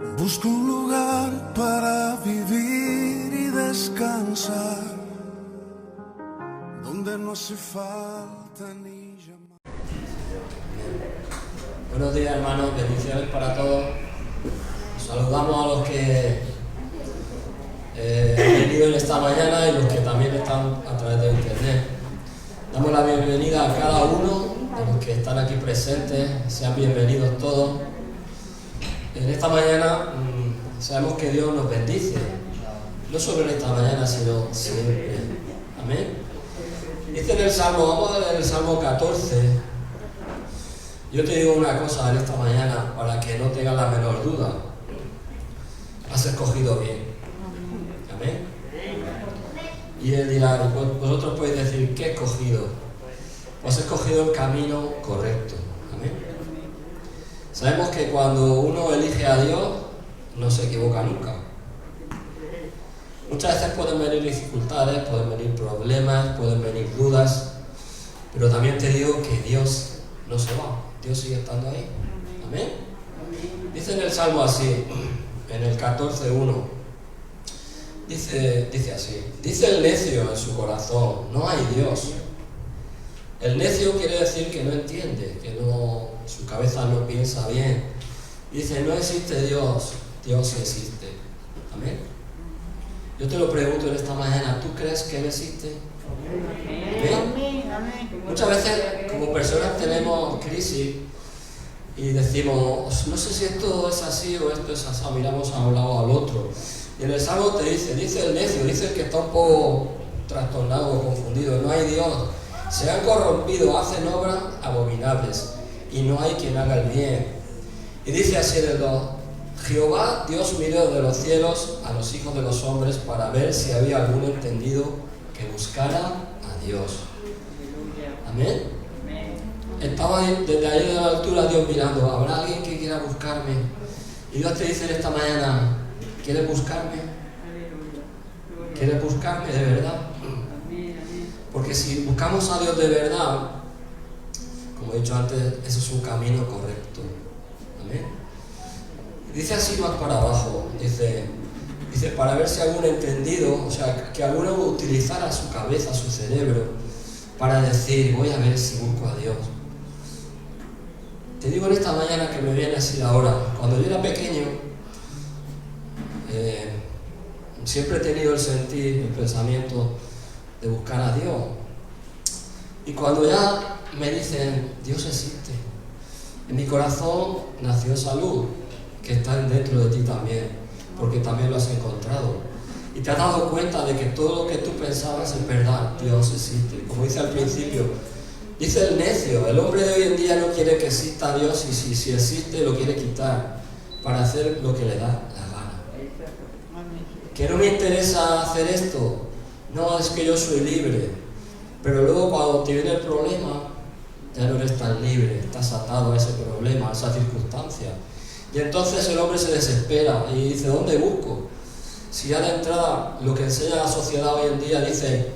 Busco un lugar para vivir y descansar, donde no hace falta ni llamar. Buenos días, hermanos, bendiciones para todos. Saludamos a los que han venido en esta mañana y los que también están a través de internet. Damos la bienvenida a cada uno de los que están aquí presentes. Sean bienvenidos todos. En esta mañana sabemos que Dios nos bendice, no solo en esta mañana, sino siempre. Amén. Dice en el Salmo, vamos a leer el Salmo 14. Yo te digo una cosa en esta mañana, para que no tengas la menor duda. Has escogido bien. Amén. Y él dirá, vosotros podéis decir, ¿qué he escogido? Pues he escogido el camino correcto. Amén. Sabemos que cuando uno elige a Dios, no se equivoca nunca. Muchas veces pueden venir dificultades, pueden venir problemas, pueden venir dudas, pero también te digo que Dios no se va, Dios sigue estando ahí. Amén. Dice en el Salmo así, en el 14:1, dice así: dice el necio en su corazón, no hay Dios. El necio quiere decir que no entiende, que su cabeza no piensa bien. Dice, no existe Dios, Dios sí existe. Amén. Yo te lo pregunto en esta mañana, ¿tú crees que Él existe? Amén. Muchas veces como personas tenemos crisis y decimos, no sé si esto es así o esto es así, miramos a un lado o al otro. Y en el Salmo te dice el necio, dice el que está un poco trastornado o confundido, no hay Dios. Se han corrompido, hacen obras abominables y no hay quien haga el bien. Y dice así en el 2, Jehová Dios miró de los cielos a los hijos de los hombres para ver si había algún entendido que buscara a Dios. Amén. Estaba desde ahí de la altura Dios mirando, ¿habrá alguien que quiera buscarme? Y Dios te dice en esta mañana, ¿quieres buscarme? ¿Quieres buscarme de verdad? Porque si buscamos a Dios de verdad, como he dicho antes, ese es un camino correcto. Amén. Dice así más para abajo, dice para ver si algún entendido, o sea, que alguno utilizara su cabeza, su cerebro, para decir, voy a ver si busco a Dios. Te digo en esta mañana que me viene así la hora. Cuando yo era pequeño, siempre he tenido el sentir, el pensamiento de buscar a Dios. Y cuando ya me dicen, Dios existe, en mi corazón nació salud, que está dentro de ti también, porque también lo has encontrado. Y te has dado cuenta de que todo lo que tú pensabas es verdad, Dios existe. Como dice al principio, dice el necio, el hombre de hoy en día no quiere que exista Dios y si existe lo quiere quitar para hacer lo que le da la gana. ¿Que no me interesa hacer esto? No, es que yo soy libre. Pero luego cuando te viene el problema, ya no eres tan libre, estás atado a ese problema, a esa circunstancia. Y entonces el hombre se desespera y dice, ¿dónde busco? Si ya de entrada lo que enseña la sociedad hoy en día dice,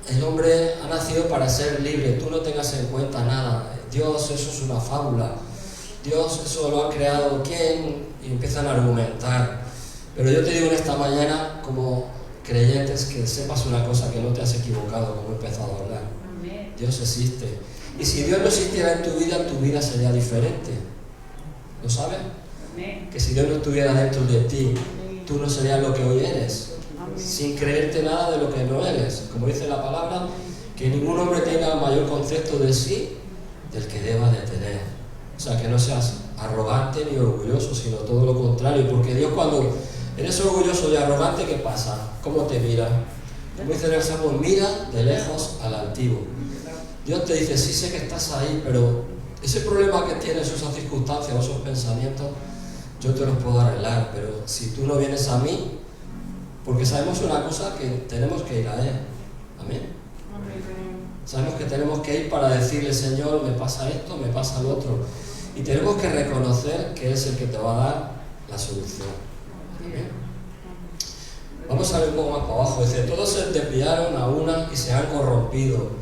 el hombre ha nacido para ser libre, tú no tengas en cuenta nada, Dios eso es una fábula, Dios eso lo ha creado ¿quién? Y empiezan a argumentar. Pero yo te digo en esta mañana, como creyentes, que sepas una cosa, que no te has equivocado como he empezado a hablar. Amén. Dios existe. Y si Dios no existiera en tu vida sería diferente. ¿Lo sabes? Amén. Que si Dios no estuviera dentro de ti, tú no serías lo que hoy eres. Amén. Sin creerte nada de lo que no eres. Como dice la palabra, que ningún hombre tenga mayor concepto de sí del que deba de tener. O sea, que no seas arrogante ni orgulloso, sino todo lo contrario. Porque Dios cuando eres orgulloso y arrogante, ¿qué pasa? ¿Cómo te mira? Como dice en el Salmo, mira de lejos al altivo. Dios te dice, sí sé que estás ahí, pero ese problema que tienes, esas circunstancias o esos pensamientos, yo te los puedo arreglar, pero si tú no vienes a mí, porque sabemos una cosa, que tenemos que ir a Él. Amén. Sabemos que tenemos que ir para decirle, Señor, me pasa esto, me pasa lo otro. Y tenemos que reconocer que es el que te va a dar la solución. Amén. Vamos a ver un poco más para abajo. Dice, todos se desviaron a una y se han corrompido.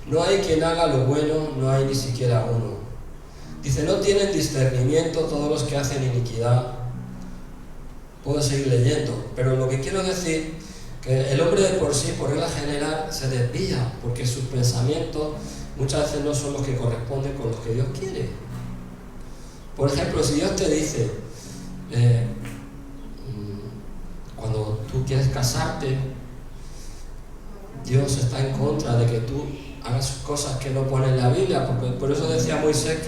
No hay quien haga lo bueno, no hay ni siquiera uno. Dice, no tienen discernimiento todos los que hacen iniquidad. Puedo seguir leyendo, pero lo que quiero decir, que el hombre de por sí, por regla general, se desvía, porque sus pensamientos muchas veces no son los que corresponden con los que Dios quiere. Por ejemplo, si Dios te dice, cuando tú quieres casarte, Dios está en contra de que tú hagas cosas que no pone en la Biblia, porque por eso decía Moisés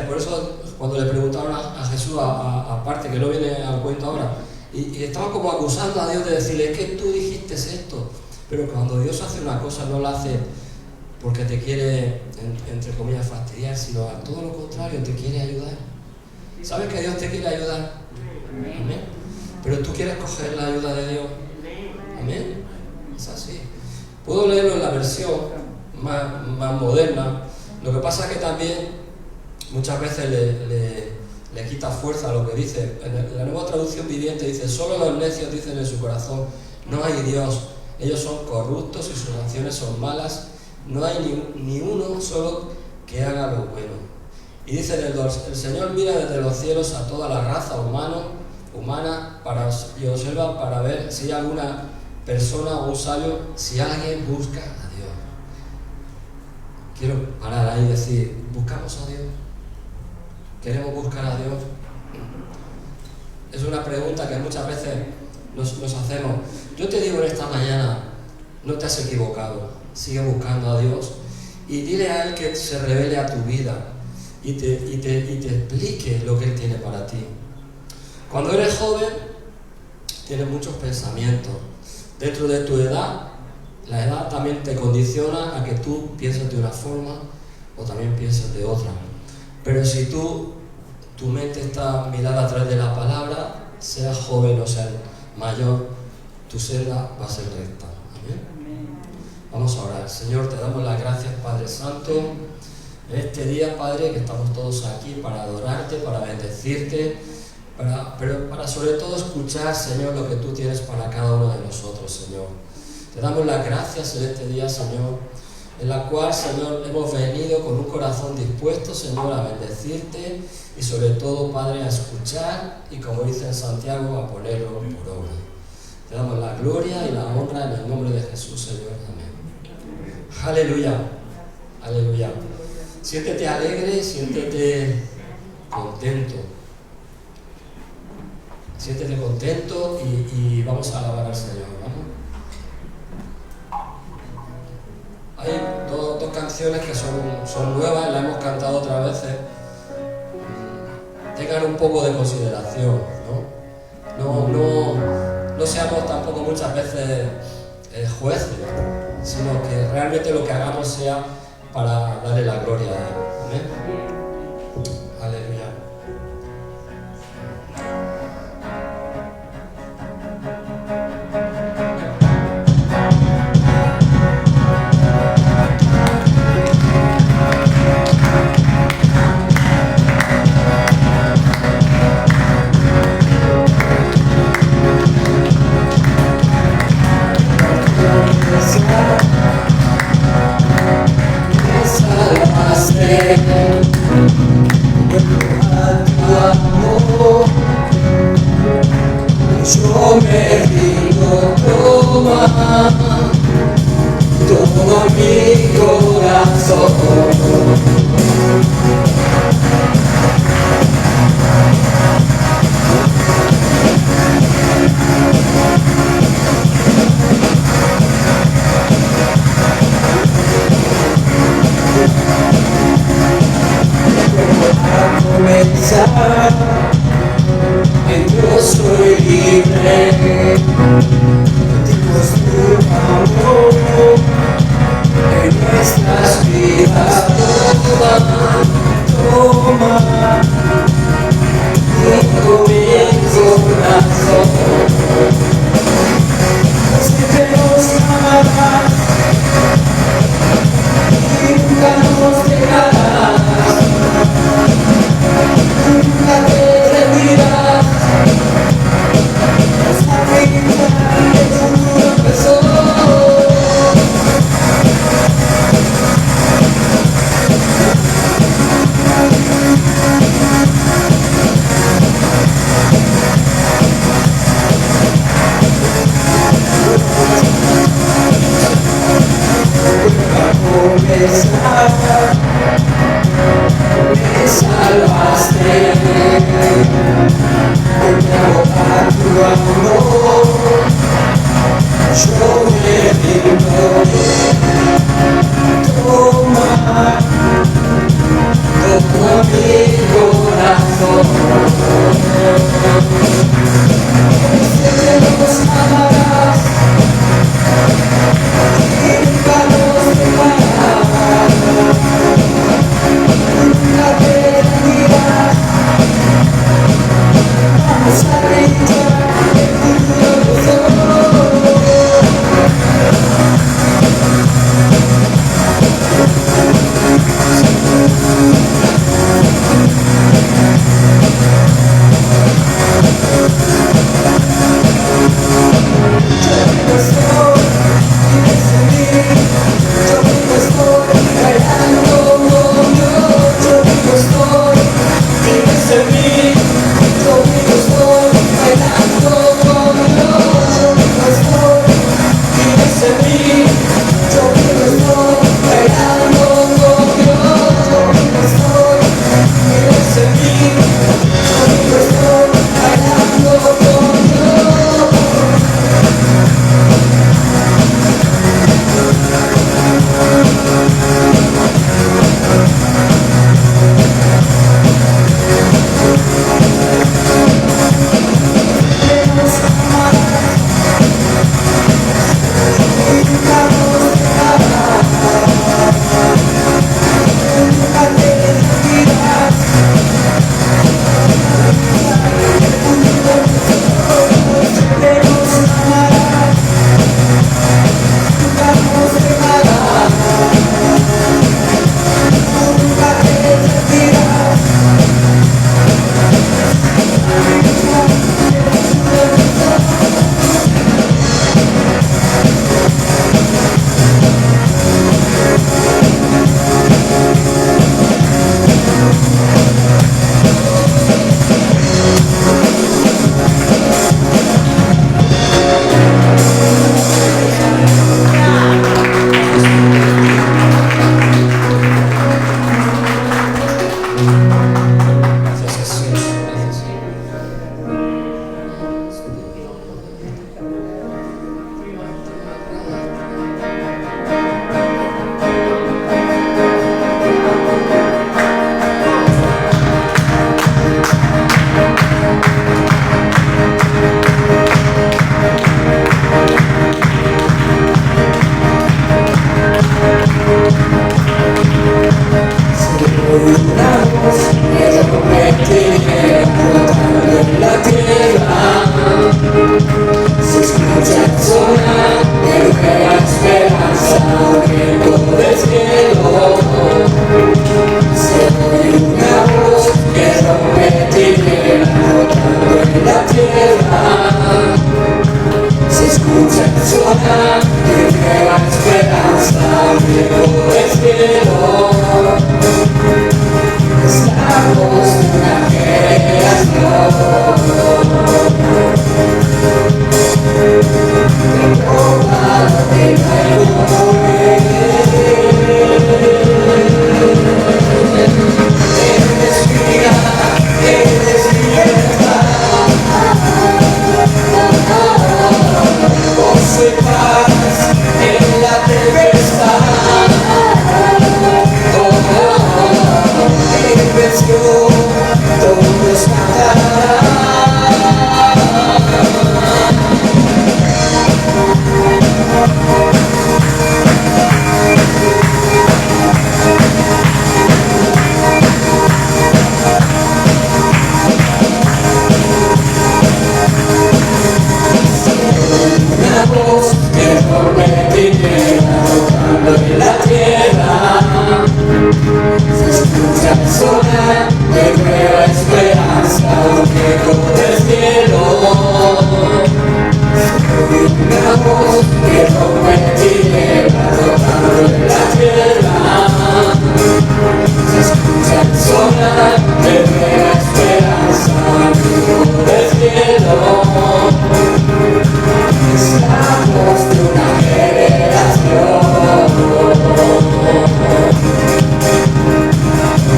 por eso cuando le preguntaron a Jesús, aparte que no viene al cuento ahora, y estaban como acusando a Dios de decirle, es que tú dijiste esto, pero cuando Dios hace una cosa no la hace porque te quiere, entre comillas, fastidiar, sino a todo lo contrario, te quiere ayudar. ¿Sabes que Dios te quiere ayudar? Amén. Pero tú quieres coger la ayuda de Dios. Amén. Es así. Puedo leerlo en la versión más moderna. Lo que pasa es que también muchas veces le quita fuerza a lo que dice. En la Nueva Traducción Viviente dice, solo los necios dicen en su corazón, no hay Dios. Ellos son corruptos y sus acciones son malas. No hay ni uno solo que haga lo bueno. Y dice en el 2, el Señor mira desde los cielos a toda la raza humana y observa para ver si hay alguna persona o un sabio, si alguien busca a Dios. Quiero parar ahí y decir, ¿buscamos a Dios? ¿Queremos buscar a Dios? Es una pregunta que muchas veces nos hacemos. Yo te digo en esta mañana, no te has equivocado. Sigue buscando a Dios y dile a Él que se revele a tu vida y te explique lo que Él tiene para ti. Cuando eres joven, tienes muchos pensamientos. Dentro de tu edad, la edad también te condiciona a que tú pienses de una forma o también pienses de otra. Pero si tu mente está mirada a través de la palabra, seas joven o seas mayor, tu senda va a ser recta. Amén. Vamos a orar. Señor, te damos las gracias, Padre Santo, en este día, Padre, que estamos todos aquí para adorarte, para bendecirte, pero para sobre todo escuchar, Señor, lo que tú tienes para cada uno de nosotros, Señor. Te damos las gracias en este día, Señor, en la cual, Señor, hemos venido con un corazón dispuesto, Señor, a bendecirte y sobre todo, Padre, a escuchar y, como dice en Santiago, a ponerlo por obra. Te damos la gloria y la honra en el nombre de Jesús, Señor. Amén. Aleluya, aleluya. Siéntete alegre, siéntete contento. Siéntete contento y vamos a alabar al Señor. ¿Vamos? Hay dos canciones que son nuevas, las hemos cantado otras veces. Tengan un poco de consideración, ¿no? No seamos tampoco muchas veces jueces, sino que realmente lo que hagamos sea para darle la gloria a Él. Amén. Aleluya. Yo me rindo, toma todo mi corazón. A comenzar, yo soy libre, Dios tu amor en nuestras vidas. Toma todo mi corazón. Siempre nos amarás y nunca nos dejarás. Nunca te rendirás.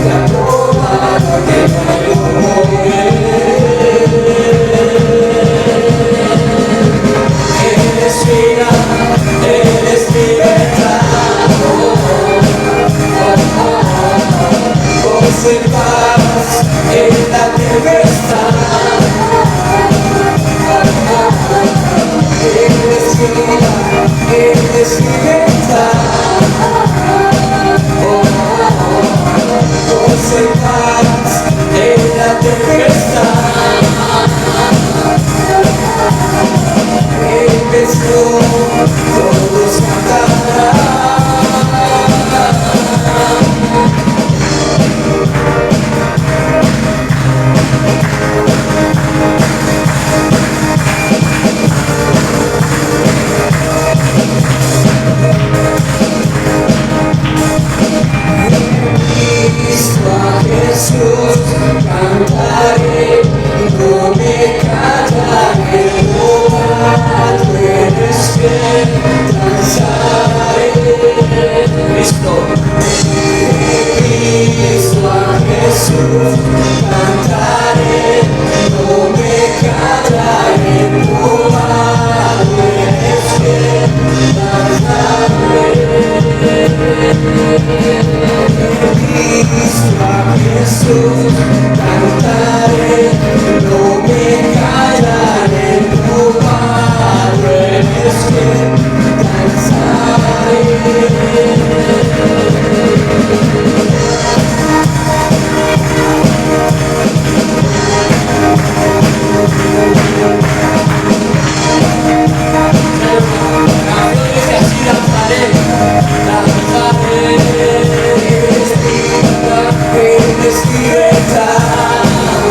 Te ha probado que no hay humor. tempestad. Eres vida, eres libertad. Gozo y paz en la tempestad. Empezó, todos Cristo a Jesús cantaré, no me callaré, tú eres fiel, danzaré. Cristo a Jesús cantaré, no me callaré, tu mano eres fiel, danzaré. Cristo a Jesús cantaré, no me callaré, tu mano eres fiel, danzaré. Eres libertad.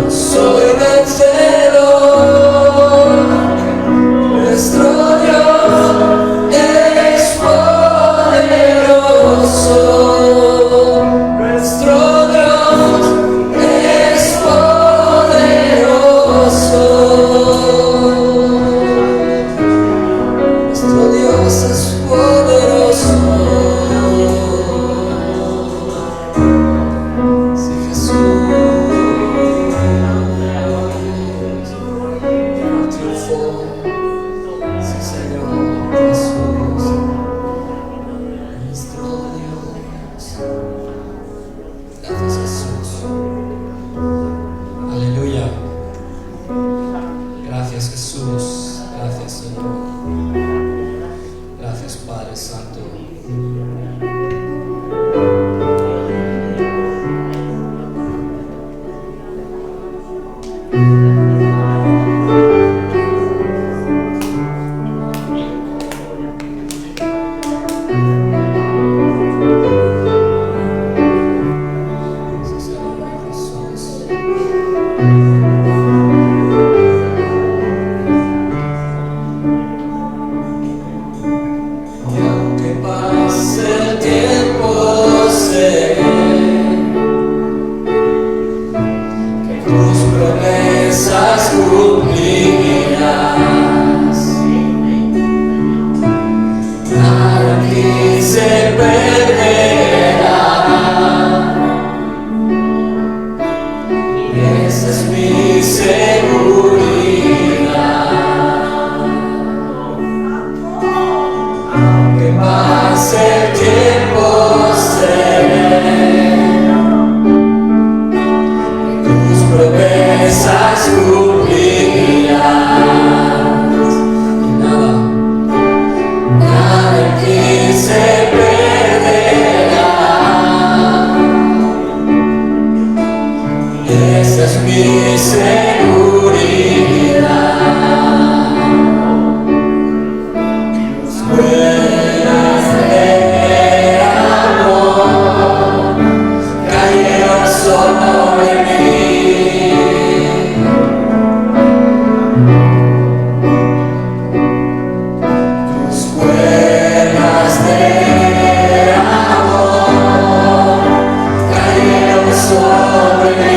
Soy vencedor, nuestro Dios es poderoso, nuestro Dios es poderoso, nuestro Dios es poderoso. Sí, Jesús triunfó. Sí, Señor Jesús, nuestro Dios. Gracias, Jesús. Aleluya. Gracias, Jesús. Gracias, Señor. Gracias, Padre Santo. Sí, Señor Jesús. Y aunque pase el tiempo, sé que tus promesas cumplirás. Nada aquí se perderá. Y esa es mi seguridad. Aunque pase el tiempo, sé que tus promesas cumplirás. Y nada aquí se perderá. Esa es mi seguridad. Ruedas de amor cayeron sobre mí. Tus cuerdas de amor cayeron sobre mí.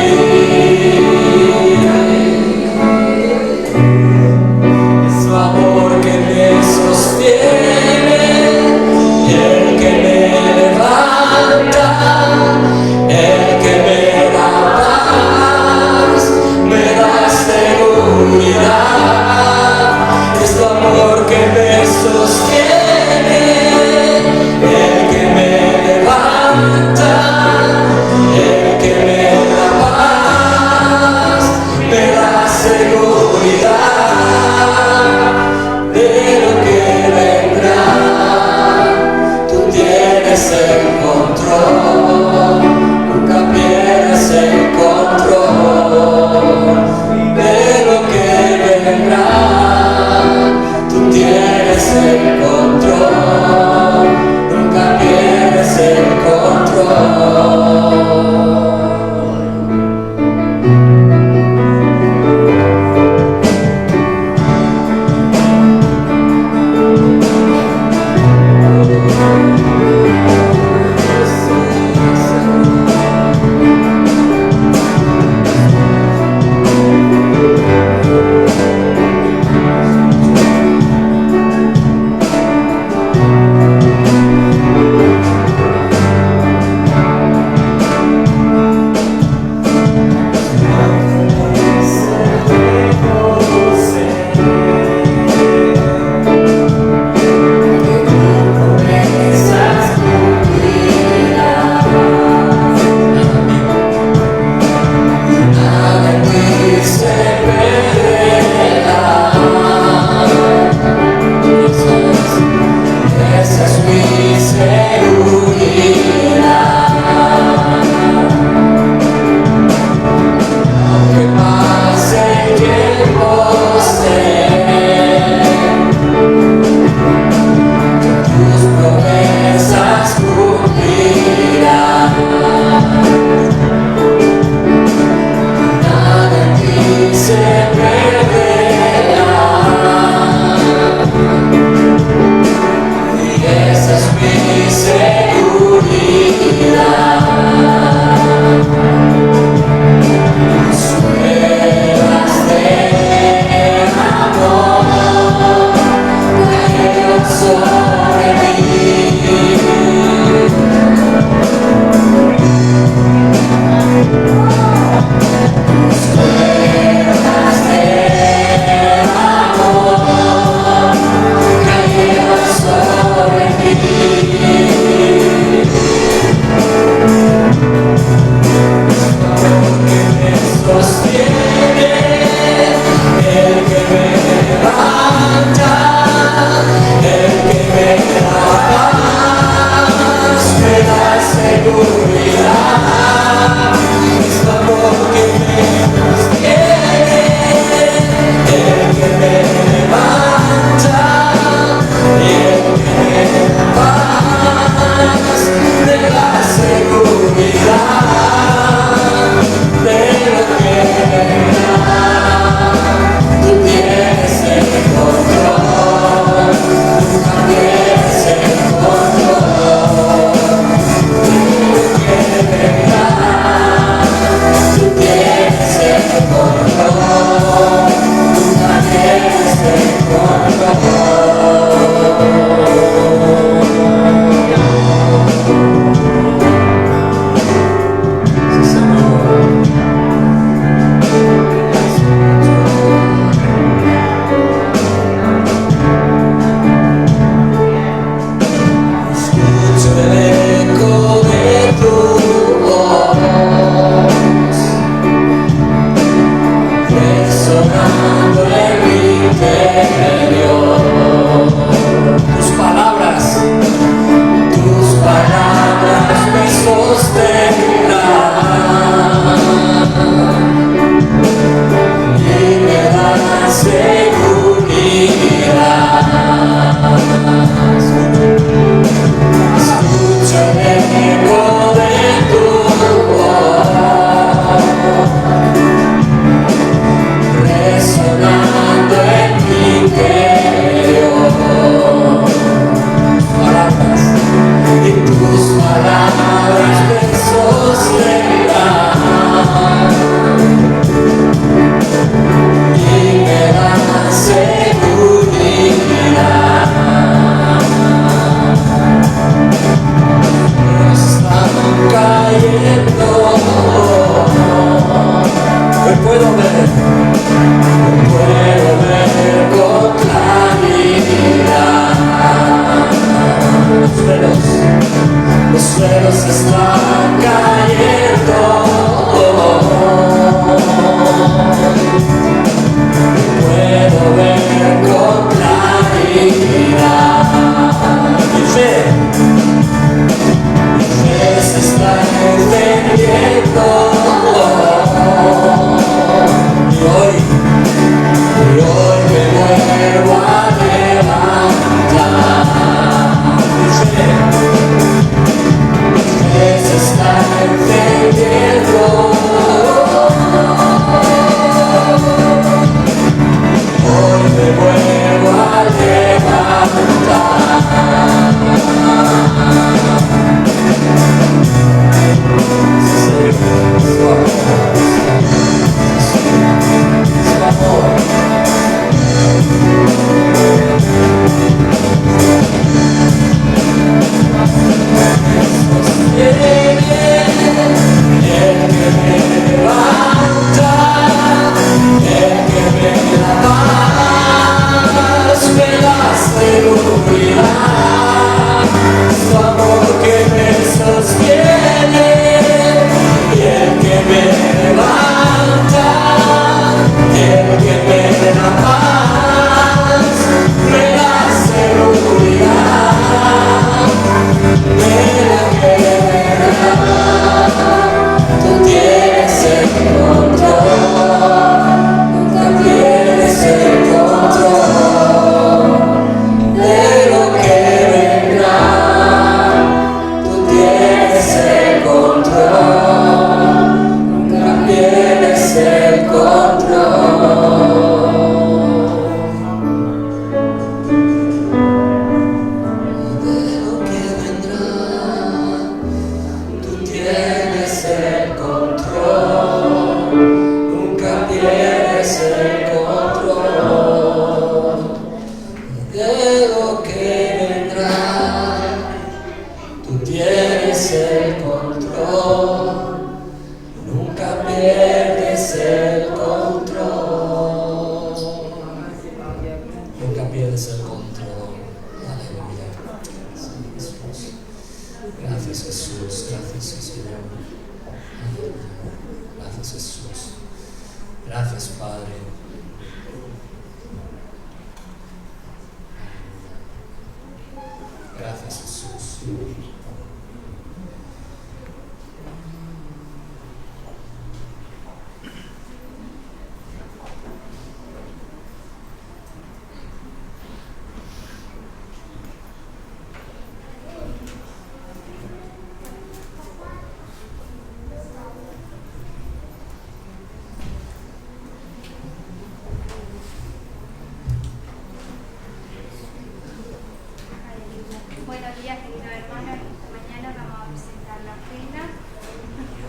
Buenos días, queridos hermanos. Esta mañana vamos a presentar la ofrenda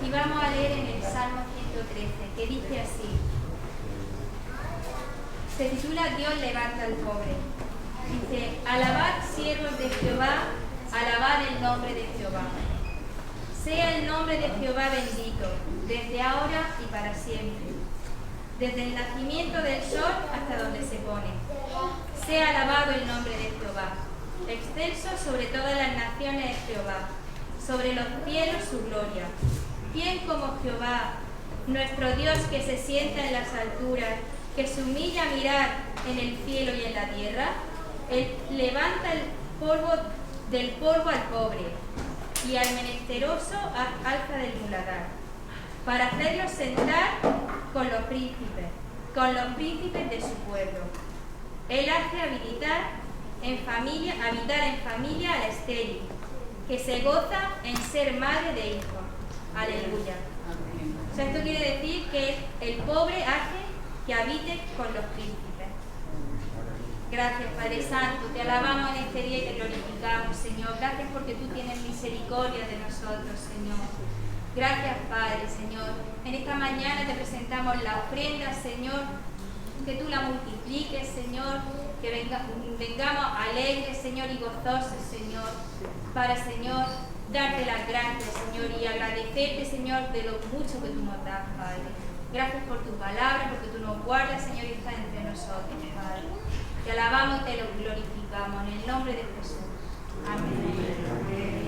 y vamos a leer en el Salmo 113, que dice así. Se titula Dios levanta al pobre. Dice: alabad siervos de Jehová, alabad el nombre de Jehová. Sea el nombre de Jehová bendito, desde ahora y para siempre. Desde el nacimiento del sol hasta donde se pone. Sea alabado el nombre de Jehová. Excelso sobre todas las naciones es Jehová, sobre los cielos su gloria. ¿Quién como Jehová, nuestro Dios que se sienta en las alturas, que se humilla a mirar en el cielo y en la tierra? Él levanta el polvo del polvo al pobre y al menesteroso alza del muladar, para hacerlos sentar con los príncipes de su pueblo. Él hace habitar en familia a la estéril, que se goza en ser madre de hijos. Aleluya. O sea, esto quiere decir que el pobre hace que habite con los príncipes. Gracias, Padre Santo, te alabamos en este día y te glorificamos, Señor. Gracias porque tú tienes misericordia de nosotros, Señor. Gracias, Padre, Señor. En esta mañana te presentamos la ofrenda, Señor, que tú la multipliques, Señor, que vengamos alegres, Señor, y gozosos, Señor, para, Señor, darte las gracias, Señor, y agradecerte, Señor, de lo mucho que tú nos das, Padre. Gracias por tu palabra, porque tú nos guardas, Señor, y estás entre nosotros, Padre. Te alabamos y te lo glorificamos en el nombre de Jesús. Amén.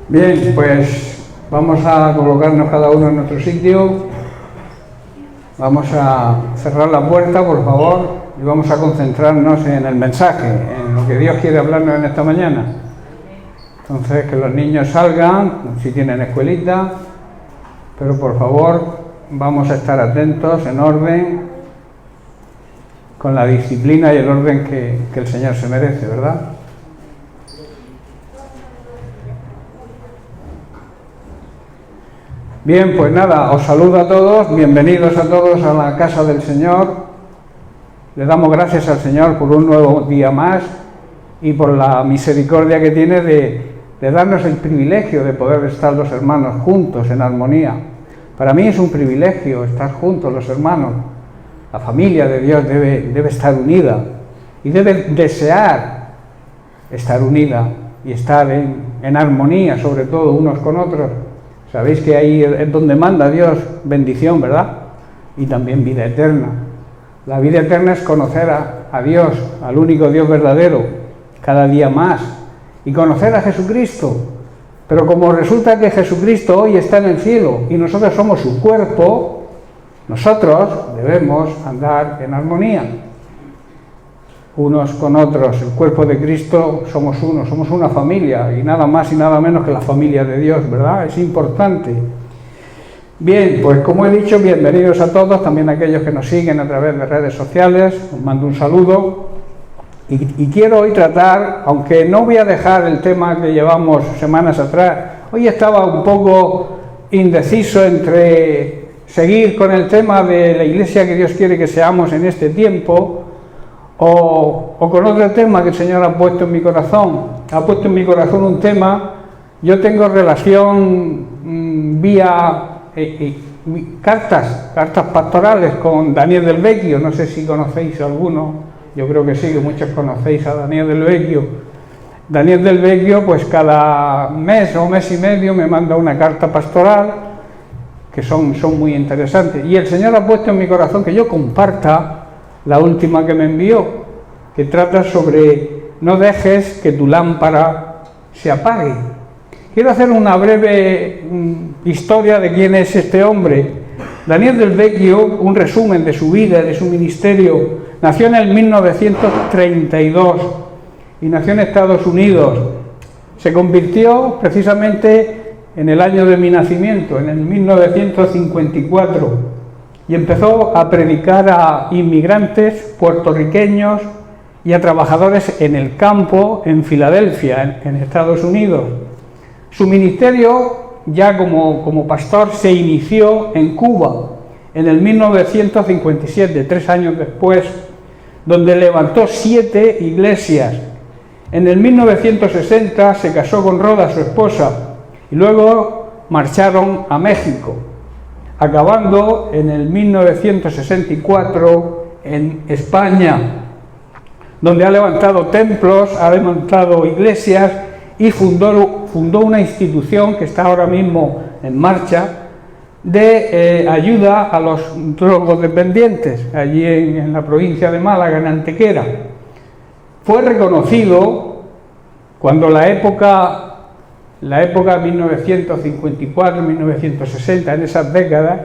Bien, pues vamos a colocarnos cada uno en nuestro sitio. Vamos a cerrar la puerta, por favor, y vamos a concentrarnos en el mensaje, en lo que Dios quiere hablarnos en esta mañana. Entonces, que los niños salgan, si tienen escuelita, pero por favor, vamos a estar atentos, en orden, con la disciplina y el orden que el Señor se merece, ¿verdad? Bien, pues nada, os saludo a todos, bienvenidos a todos a la casa del Señor. Le damos gracias al Señor por un nuevo día más y por la misericordia que tiene de darnos el privilegio de poder estar los hermanos juntos en armonía. Para mí es un privilegio estar juntos los hermanos. La familia de Dios debe estar unida y debe desear estar unida y estar en armonía, sobre todo unos con otros. Sabéis que ahí es donde manda Dios bendición, ¿verdad? Y también vida eterna. La vida eterna es conocer a Dios, al único Dios verdadero, cada día más, y conocer a Jesucristo. Pero como resulta que Jesucristo hoy está en el cielo y nosotros somos su cuerpo, nosotros debemos andar en armonía unos con otros. El cuerpo de Cristo somos uno, somos una familia, y nada más y nada menos que la familia de Dios, ¿verdad? Es importante. Bien, pues como he dicho, bienvenidos a todos, también a aquellos que nos siguen a través de redes sociales. Os mando un saludo y quiero hoy tratar, aunque no voy a dejar el tema que llevamos semanas atrás. Hoy estaba un poco indeciso entre seguir con el tema de la iglesia que Dios quiere que seamos en este tiempo, o con otro tema que el Señor ha puesto en mi corazón. Ha puesto en mi corazón un tema. Yo tengo relación vía cartas pastorales con Daniel Del Vecchio. No sé si conocéis alguno, yo creo que sí, que muchos conocéis a Daniel Del Vecchio. Daniel Del Vecchio, pues cada mes o mes y medio me manda una carta pastoral que son muy interesantes, y el Señor ha puesto en mi corazón que yo comparta la última que me envió, que trata sobre no dejes que tu lámpara se apague. Quiero hacer una breve historia de quién es este hombre. Daniel Del Vecchio, un resumen de su vida, de su ministerio. Nació en el 1932 y nació en Estados Unidos. Se convirtió precisamente en el año de mi nacimiento, en el 1954. Y empezó a predicar a inmigrantes puertorriqueños y a trabajadores en el campo en Filadelfia, en Estados Unidos. Su ministerio, ya como pastor, se inició en Cuba en el 1957, 3 años después, donde levantó 7 iglesias. En el 1960 se casó con Roda, su esposa, y luego marcharon a México, acabando en el 1964 en España, donde ha levantado templos, ha levantado iglesias y fundó una institución que está ahora mismo en marcha de ayuda a los drogodependientes, allí en la provincia de Málaga, en Antequera. Fue reconocido cuando la época 1954-1960, en esas décadas,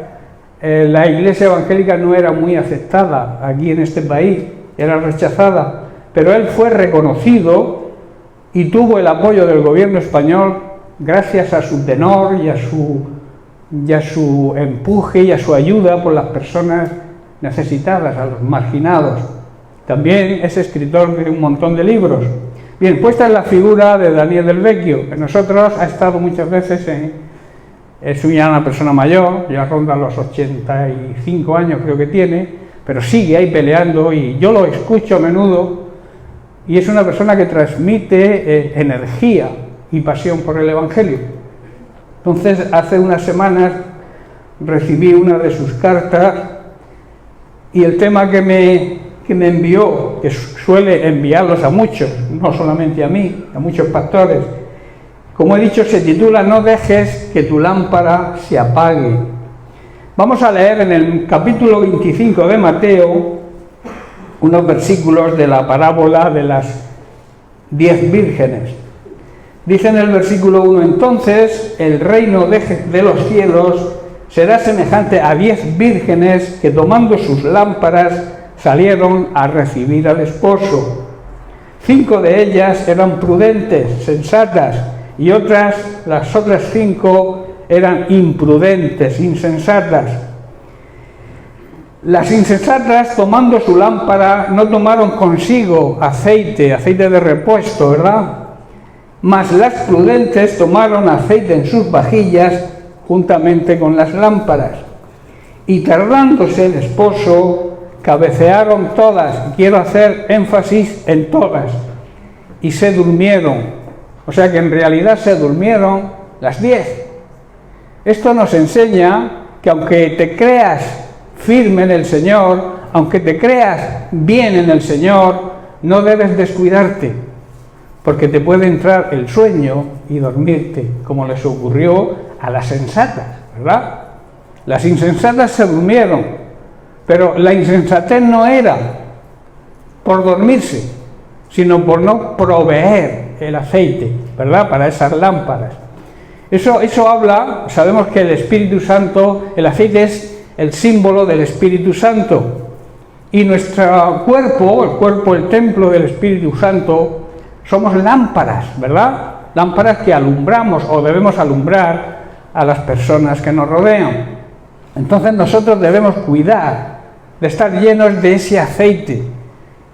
la iglesia evangélica no era muy aceptada aquí en este país, era rechazada, pero él fue reconocido y tuvo el apoyo del gobierno español gracias a su tenor y a su empuje y a su ayuda por las personas necesitadas, a los marginados. También es escritor de un montón de libros. Bien, puesta en la figura de Daniel Del Vecchio, que nosotros ha estado muchas veces es ya una persona mayor, ya ronda los 85 años creo que tiene, pero sigue ahí peleando y yo lo escucho a menudo, y es una persona que transmite energía y pasión por el Evangelio. Entonces, hace unas semanas recibí una de sus cartas y el tema que me envió, que suele enviarlos a muchos, no solamente a mí, a muchos pastores, como he dicho, se titula "No dejes que tu lámpara se apague". Vamos a leer en el capítulo 25 de Mateo unos versículos de la parábola de las 10 vírgenes. Dice en el versículo 1: entonces el reino de los cielos será semejante a 10 vírgenes que, tomando sus lámparas, salieron a recibir al esposo. 5 de ellas eran prudentes, sensatas, y las otras 5 eran imprudentes, insensatas. Las insensatas, tomando su lámpara, no tomaron consigo aceite de repuesto, ¿verdad? Mas las prudentes tomaron aceite en sus vajillas juntamente con las lámparas. Y tardándose el esposo, cabecearon todas, quiero hacer énfasis en todas, y se durmieron. O sea que en realidad se durmieron las 10. Esto nos enseña que aunque te creas firme en el Señor, aunque te creas bien en el Señor, no debes descuidarte, porque te puede entrar el sueño y dormirte, como les ocurrió a las sensatas, ¿verdad? Las insensatas se durmieron, pero la insensatez no era por dormirse, sino por no proveer el aceite, ¿verdad?, para esas lámparas. Eso habla, sabemos que el Espíritu Santo, el aceite es el símbolo del Espíritu Santo, y nuestro cuerpo, el templo del Espíritu Santo, somos lámparas, ¿verdad? Lámparas que alumbramos o debemos alumbrar a las personas que nos rodean. Entonces nosotros debemos cuidar de estar llenos de ese aceite,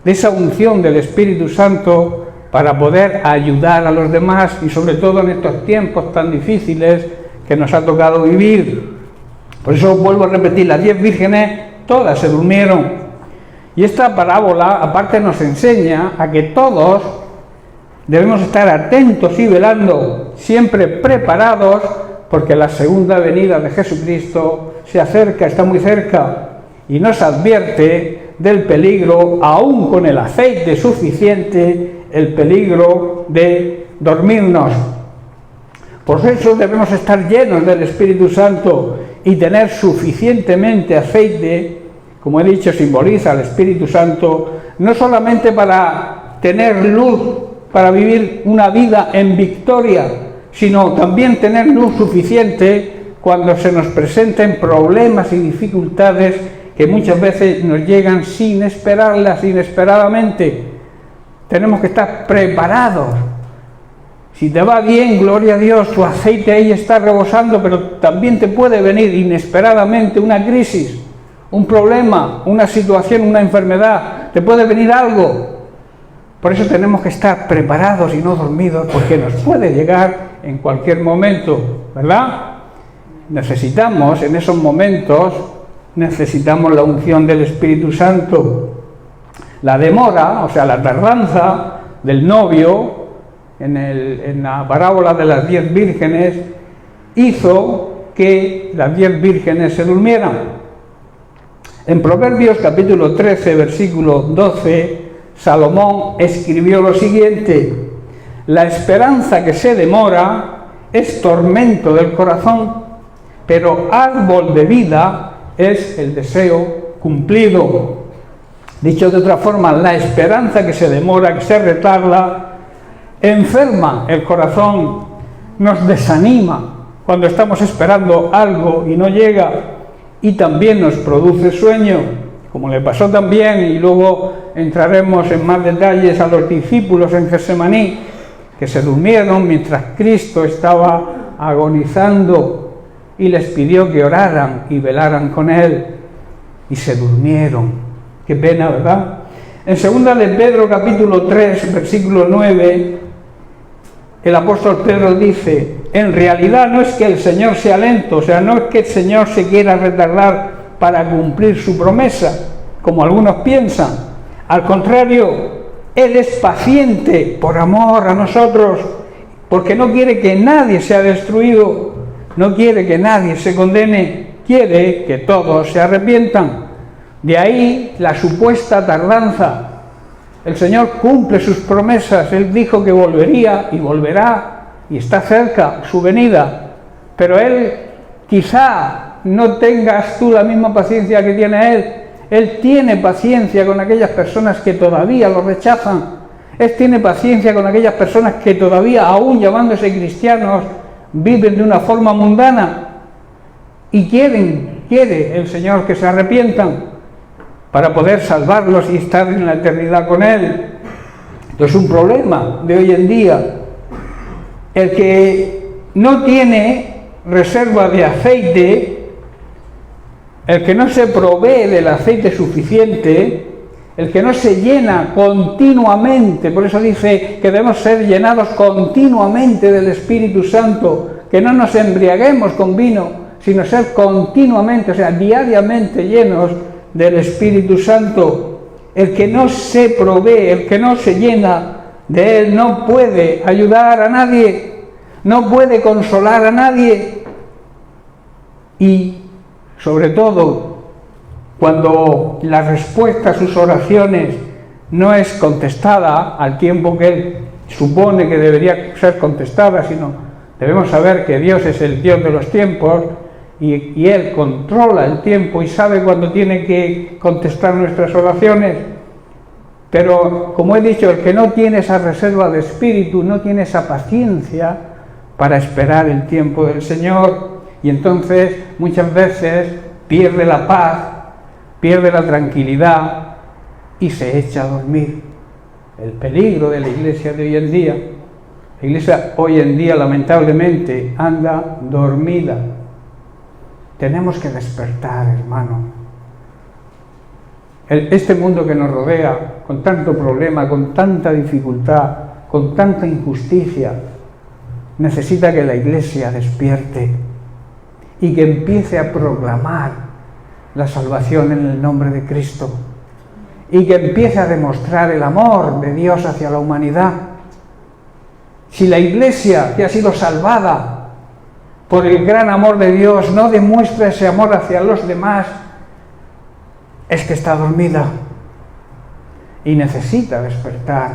de esa unción del Espíritu Santo, para poder ayudar a los demás, y sobre todo en estos tiempos tan difíciles que nos ha tocado vivir. Por eso vuelvo a repetir, las 10 vírgenes todas se durmieron, y esta parábola aparte nos enseña a que todos debemos estar atentos y velando, siempre preparados, porque la segunda venida de Jesucristo se acerca, está muy cerca, y nos advierte del peligro, aún con el aceite suficiente, el peligro de dormirnos. Por eso debemos estar llenos del Espíritu Santo y tener suficientemente aceite, como he dicho, simboliza al Espíritu Santo, no solamente para tener luz, para vivir una vida en victoria, sino también tener luz suficiente cuando se nos presenten problemas y dificultades que muchas veces nos llegan sin esperarlas, inesperadamente. Tenemos que estar preparados. Si te va bien, gloria a Dios, tu aceite ahí está rebosando, pero también te puede venir inesperadamente una crisis, un problema, una situación, una enfermedad, te puede venir algo. Por eso tenemos que estar preparados y no dormidos, porque nos puede llegar en cualquier momento, ¿verdad? Necesitamos, en esos momentos, necesitamos la unción del Espíritu Santo. La demora, o sea, la tardanza del novio, en la parábola de las 10 vírgenes, hizo que las 10 vírgenes se durmieran. En Proverbios capítulo 13, versículo 12, Salomón escribió lo siguiente: la esperanza que se demora es tormento del corazón, pero árbol de vida es el deseo cumplido. Dicho de otra forma, la esperanza que se demora, que se retarda, enferma el corazón, nos desanima cuando estamos esperando algo y no llega, y también nos produce sueño, como le pasó también, y luego entraremos en más detalles, a los discípulos en Getsemaní, que se durmieron mientras Cristo estaba agonizando y les pidió que oraran y velaran con Él, y se durmieron. Qué pena, ¿verdad? En 2 de Pedro capítulo 3, versículo 9, el apóstol Pedro dice: en realidad no es que el Señor sea lento, o sea, no es que el Señor se quiera retardar para cumplir su promesa, como algunos piensan. Al contrario, Él es paciente por amor a nosotros, porque no quiere que nadie sea destruido, no quiere que nadie se condene, quiere que todos se arrepientan. De ahí la supuesta tardanza. El Señor cumple sus promesas, Él dijo que volvería y volverá, y está cerca su venida, pero Él quizá no tengas tú la misma paciencia que tiene Él. Él tiene paciencia con aquellas personas que todavía lo rechazan. Él tiene paciencia con aquellas personas que todavía, aún llamándose cristianos, viven de una forma mundana, y quiere el Señor que se arrepientan para poder salvarlos y estar en la eternidad con Él. Entonces, un problema de hoy en día, el que no tiene reserva de aceite, el que no se provee del aceite suficiente, el que no se llena continuamente. Por eso dice que debemos ser llenados continuamente del Espíritu Santo, que no nos embriaguemos con vino, sino ser continuamente, o sea, diariamente llenos del Espíritu Santo. El que no se provee, el que no se llena de Él, no puede ayudar a nadie, no puede consolar a nadie. Y sobre todo, cuando la respuesta a sus oraciones no es contestada al tiempo que Él supone que debería ser contestada, sino debemos saber que Dios es el Dios de los tiempos y Él controla el tiempo y sabe cuándo tiene que contestar nuestras oraciones. Pero, como he dicho, el que no tiene esa reserva de espíritu, no tiene esa paciencia para esperar el tiempo del Señor, y entonces muchas veces pierde la paz, pierde la tranquilidad y se echa a dormir. El peligro de la iglesia de hoy en día, la iglesia hoy en día lamentablemente anda dormida. Tenemos que despertar, hermano. Este mundo que nos rodea, con tanto problema, con tanta dificultad, con tanta injusticia, necesita que la iglesia despierte y que empiece a proclamar la salvación en el nombre de Cristo y que empiece a demostrar el amor de Dios hacia la humanidad. Si la iglesia que ha sido salvada por el gran amor de Dios no demuestra ese amor hacia los demás, es que está dormida y necesita despertar.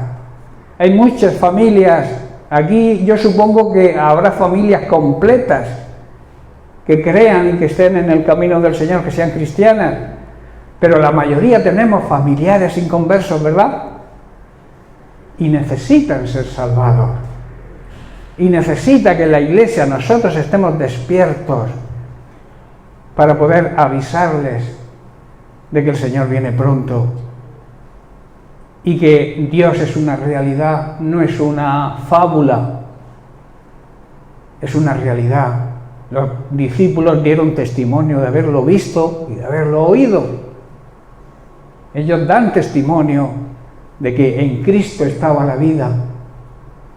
Hay muchas familias, aquí yo supongo que habrá familias completas que crean y que estén en el camino del Señor, que sean cristianas, pero la mayoría tenemos familiares inconversos, ¿verdad? Y necesitan ser salvados. Y necesita que la iglesia, nosotros estemos despiertos para poder avisarles de que el Señor viene pronto y que Dios es una realidad, no es una fábula, es una realidad. Los discípulos dieron testimonio de haberlo visto y de haberlo oído. Ellos dan testimonio de que en Cristo estaba la vida,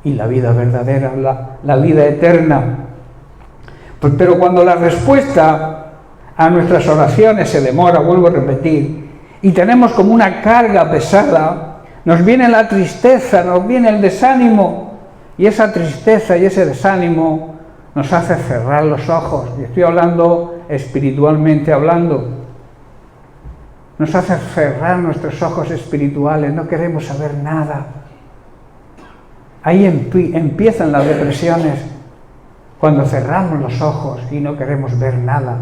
y la vida verdadera, la vida eterna. Pero cuando la respuesta a nuestras oraciones se demora, vuelvo a repetir, y tenemos como una carga pesada, nos viene la tristeza, nos viene el desánimo, y esa tristeza y ese desánimo nos hace cerrar los ojos, y estoy hablando espiritualmente hablando, nos hace cerrar nuestros ojos espirituales, no queremos saber nada. Ahí empiezan las depresiones, cuando cerramos los ojos y no queremos ver nada,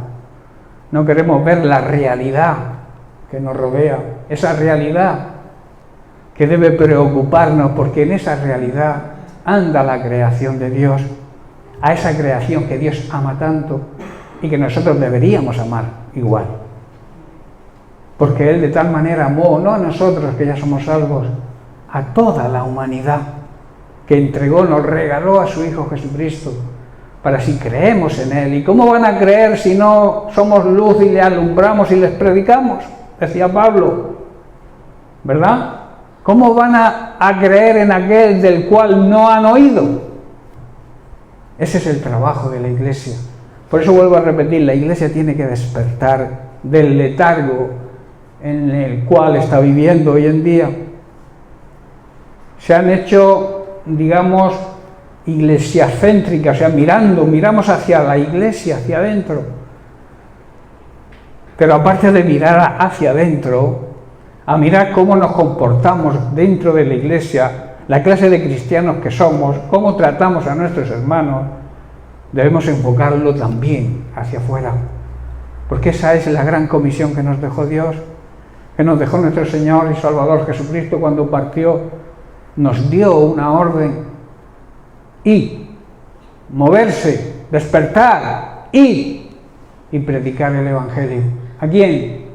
no queremos ver la realidad que nos rodea, esa realidad que debe preocuparnos, porque en esa realidad anda la creación de Dios, a esa creación que Dios ama tanto y que nosotros deberíamos amar igual. Porque Él de tal manera amó, no a nosotros que ya somos salvos, a toda la humanidad, que entregó, nos regaló a su Hijo Jesucristo, para si creemos en Él. ¿Y cómo van a creer si no somos luz y le alumbramos y les predicamos? Decía Pablo, ¿verdad? ¿Cómo van a creer en aquel del cual no han oído? Ese es el trabajo de la iglesia. Por eso vuelvo a repetir, la iglesia tiene que despertar del letargo en el cual está viviendo hoy en día. Se han hecho, digamos, iglesiacéntricas, o sea, miramos hacia la iglesia, hacia adentro. Pero aparte de mirar hacia adentro, a mirar cómo nos comportamos dentro de la iglesia, la clase de cristianos que somos, cómo tratamos a nuestros hermanos, debemos enfocarlo también hacia afuera. Porque esa es la gran comisión que nos dejó Dios, que nos dejó nuestro Señor y Salvador Jesucristo cuando partió. Nos dio una orden: y moverse, despertar, y predicar el Evangelio. ¿A quién?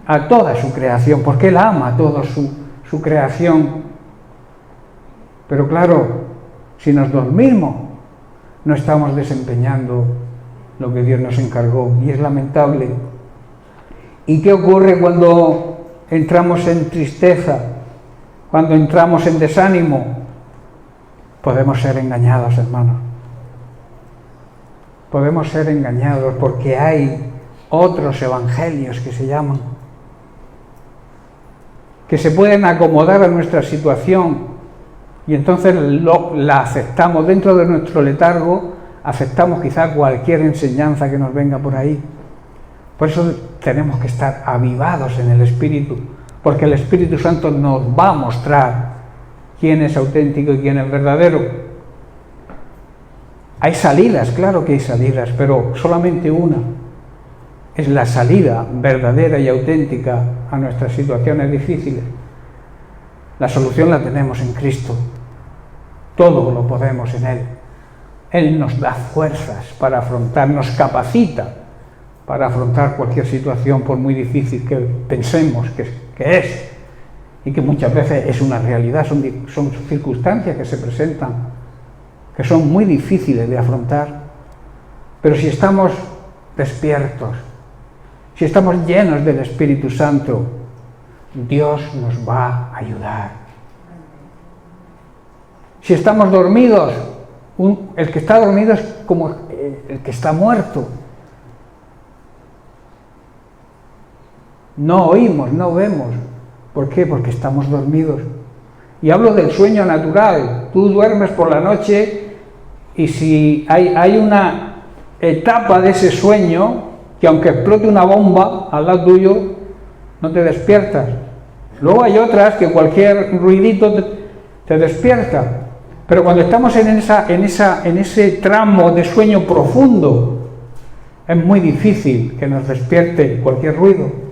A toda su creación, porque Él ama a toda su creación. Pero claro, si nos dormimos, no estamos desempeñando lo que Dios nos encargó, y es lamentable. ¿Y qué ocurre cuando entramos en tristeza? Cuando entramos en desánimo, podemos ser engañados, hermanos. Podemos ser engañados porque hay otros evangelios que se llaman, que se pueden acomodar a nuestra situación, y entonces la aceptamos dentro de nuestro letargo, aceptamos quizá cualquier enseñanza que nos venga por ahí. Por eso tenemos que estar avivados en el Espíritu, porque el Espíritu Santo nos va a mostrar quién es auténtico y quién es verdadero. Hay salidas, claro que hay salidas, pero solamente una es la salida verdadera y auténtica a nuestras situaciones difíciles. La solución la tenemos en Cristo. Todo lo podemos en Él. Él nos da fuerzas para afrontar, nos capacita para afrontar cualquier situación, por muy difícil que pensemos que es, y que muchas veces es una realidad, son circunstancias que se presentan, que son muy difíciles de afrontar. Pero si estamos despiertos, si estamos llenos del Espíritu Santo, Dios nos va a ayudar. Si estamos dormidos, el que está dormido es como el que está muerto. No oímos, no vemos. ¿Por qué? Porque estamos dormidos. Y hablo del sueño natural. Tú duermes por la noche y si hay una etapa de ese sueño que aunque explote una bomba al lado tuyo, no te despiertas. Luego hay otras que cualquier ruidito te despierta. Pero cuando estamos en ese tramo de sueño profundo, es muy difícil que nos despierte cualquier ruido.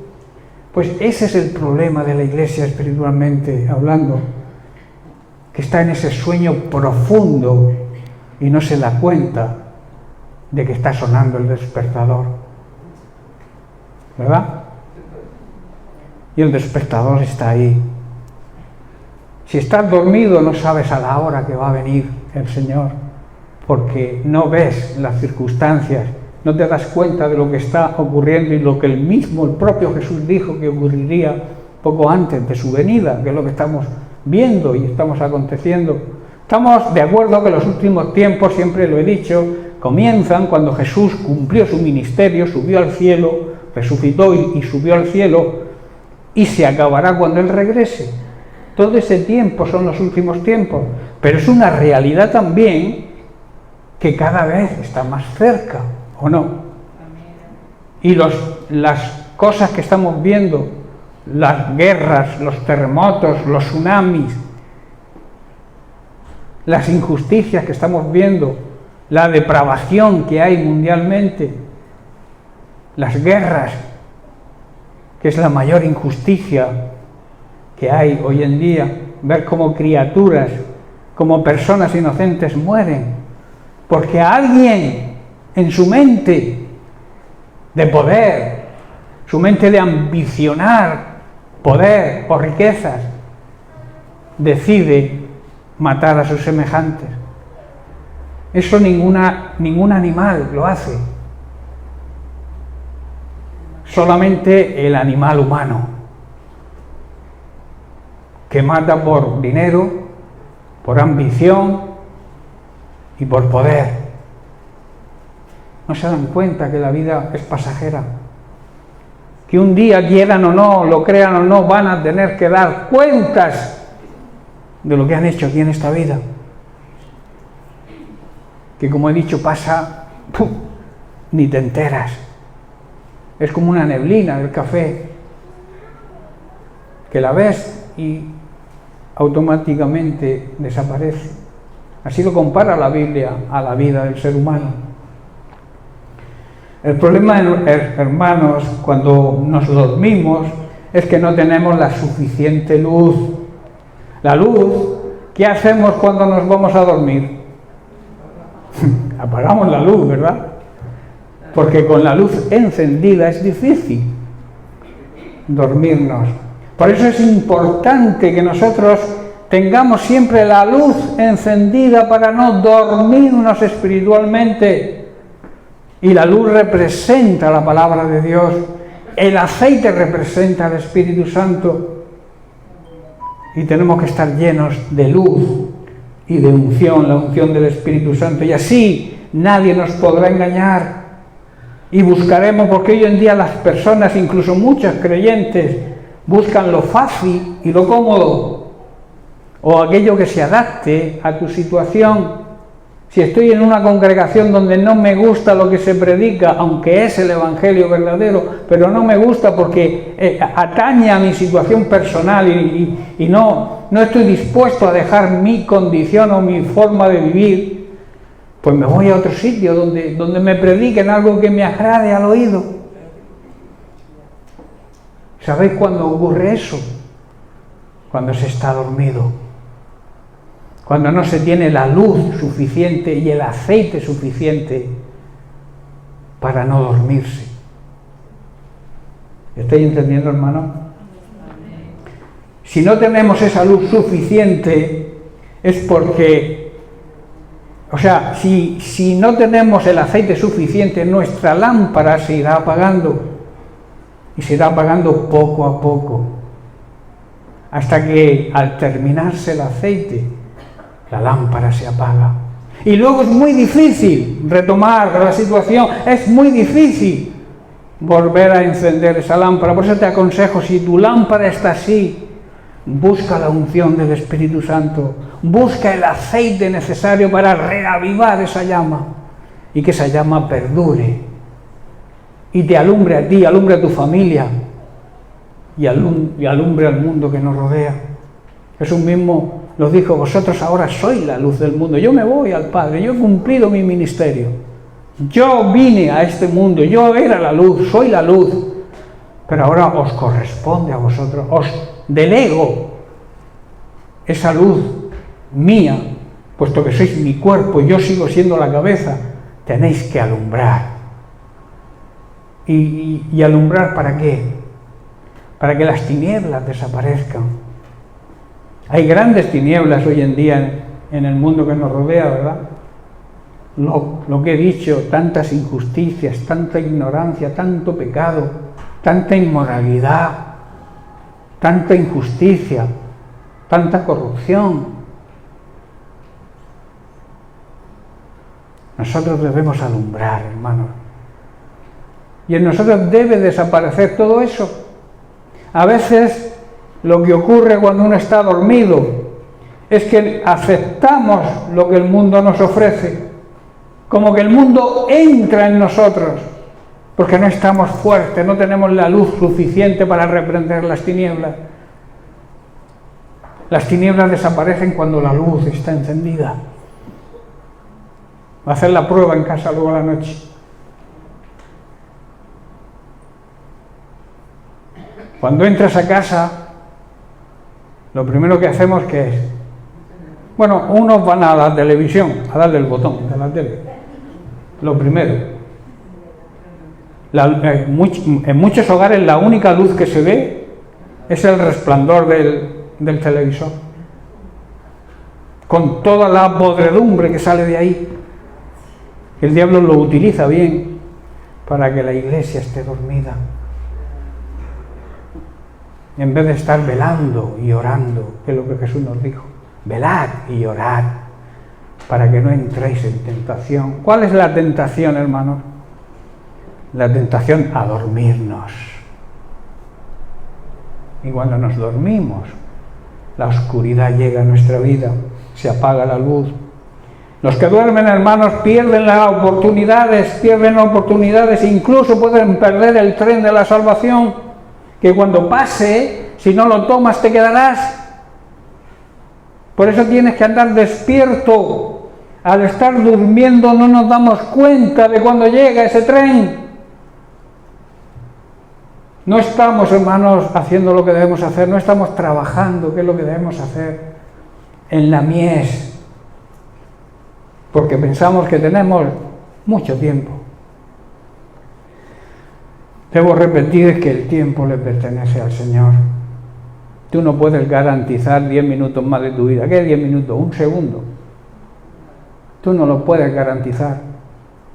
Pues ese es el problema de la Iglesia espiritualmente hablando, que está en ese sueño profundo y no se da cuenta de que está sonando el despertador, ¿verdad? Y el despertador está ahí. Si estás dormido no sabes a la hora que va a venir el Señor, porque no ves las circunstancias, no te das cuenta de lo que está ocurriendo y lo que el propio Jesús dijo que ocurriría poco antes de su venida, que es lo que estamos viendo y estamos aconteciendo. Estamos de acuerdo que los últimos tiempos, siempre lo he dicho, comienzan cuando Jesús cumplió su ministerio, subió al cielo, resucitó y subió al cielo, y se acabará cuando Él regrese. Todo ese tiempo son los últimos tiempos, pero es una realidad también que cada vez está más cerca, ¿o no? Y las cosas que estamos viendo, las guerras, los terremotos, los tsunamis, las injusticias que estamos viendo, la depravación que hay mundialmente, las guerras, que es la mayor injusticia que hay hoy en día, ver cómo criaturas, como personas inocentes mueren, porque alguien en su mente de poder, su mente de ambicionar poder o riquezas, decide matar a sus semejantes. Eso ningún animal lo hace. Solamente el animal humano, que mata por dinero, por ambición y por poder. No se dan cuenta que la vida es pasajera, que un día, quieran o no, lo crean o no, van a tener que dar cuentas de lo que han hecho aquí en esta vida, que como he dicho pasa, ni te enteras. Es como una neblina del café, que la ves y automáticamente desaparece. Así lo compara la Biblia a la vida del ser humano. El problema, hermanos, cuando nos dormimos, es que no tenemos la suficiente luz. La luz, ¿qué hacemos cuando nos vamos a dormir? Apagamos la luz, ¿verdad? Porque con la luz encendida es difícil dormirnos. Por eso es importante que nosotros tengamos siempre la luz encendida para no dormirnos espiritualmente. Y la luz representa la palabra de Dios, el aceite representa al Espíritu Santo, y tenemos que estar llenos de luz y de unción, la unción del Espíritu Santo, y así nadie nos podrá engañar. Y buscaremos, porque hoy en día las personas, incluso muchos creyentes, buscan lo fácil y lo cómodo, o aquello que se adapte a tu situación. si estoy en una congregación donde no me gusta lo que se predica, aunque es el Evangelio verdadero, pero no me gusta porque atañe a mi situación personal y no estoy dispuesto a dejar mi condición o mi forma de vivir, pues me voy a otro sitio donde me prediquen algo que me agrade al oído. ¿Sabéis cuándo ocurre eso? Cuando se está dormido. Cuando no se tiene la luz suficiente y el aceite suficiente para no dormirse. ¿Estoy entendiendo, hermano? Si no tenemos esa luz suficiente es porque, o sea, si no tenemos el aceite suficiente, nuestra lámpara se irá apagando y se irá apagando poco a poco, hasta que al terminarse el aceite, la lámpara se apaga. Y luego es muy difícil retomar la situación, es muy difícil volver a encender esa lámpara. Por eso te aconsejo, si tu lámpara está así, busca la unción del Espíritu Santo, busca el aceite necesario para reavivar esa llama y que esa llama perdure y te alumbre a ti, alumbre a tu familia y alumbre al mundo que nos rodea. Jesús mismo nos dijo: vosotros ahora sois la luz del mundo. Yo me voy al Padre, yo he cumplido mi ministerio, yo vine a este mundo, yo era la luz, soy la luz, pero ahora os corresponde a vosotros, os delego esa luz mía, puesto que sois mi cuerpo y yo sigo siendo la cabeza, tenéis que alumbrar. ¿Y alumbrar para qué? Para que las tinieblas desaparezcan. Hay grandes tinieblas hoy en día en el mundo que nos rodea, ¿verdad? Lo que he dicho, tantas injusticias, tanta ignorancia, tanto pecado, tanta inmoralidad, tanta injusticia, tanta corrupción. Nosotros debemos alumbrar, hermanos. Y en nosotros debe desaparecer todo eso. A veces lo que ocurre cuando uno está dormido es que aceptamos lo que el mundo nos ofrece, como que el mundo entra en nosotros, porque no estamos fuertes, no tenemos la luz suficiente para reprender las tinieblas. Las tinieblas desaparecen cuando la luz está encendida. Va a hacer la prueba en casa luego a la noche. Cuando entras a casa, lo primero que hacemos, ¿qué es? Bueno, unos van a la televisión, a darle el botón de la tele. Lo primero. En muchos hogares la única luz que se ve es el resplandor del televisor, con toda la podredumbre que sale de ahí. El diablo lo utiliza bien para que la iglesia esté dormida, en vez de estar velando y orando, que es lo que Jesús nos dijo: velad y orad para que no entréis en tentación. ¿Cuál es la tentación, hermanos? La tentación a dormirnos. Y cuando nos dormimos, la oscuridad llega a nuestra vida, se apaga la luz. Los que duermen, hermanos, pierden las oportunidades, e incluso pueden perder el tren de la salvación, que cuando pase, si no lo tomas, te quedarás. Por eso tienes que andar despierto. Al estar durmiendo no nos damos cuenta de cuando llega ese tren. No estamos, hermanos, haciendo lo que debemos hacer, no estamos trabajando, que es lo que debemos hacer en la mies, porque pensamos que tenemos mucho tiempo. Debo repetir que el tiempo le pertenece al Señor. Tú no puedes garantizar 10 minutos más de tu vida. ¿Qué es 10 minutos? Un segundo. Tú no lo puedes garantizar,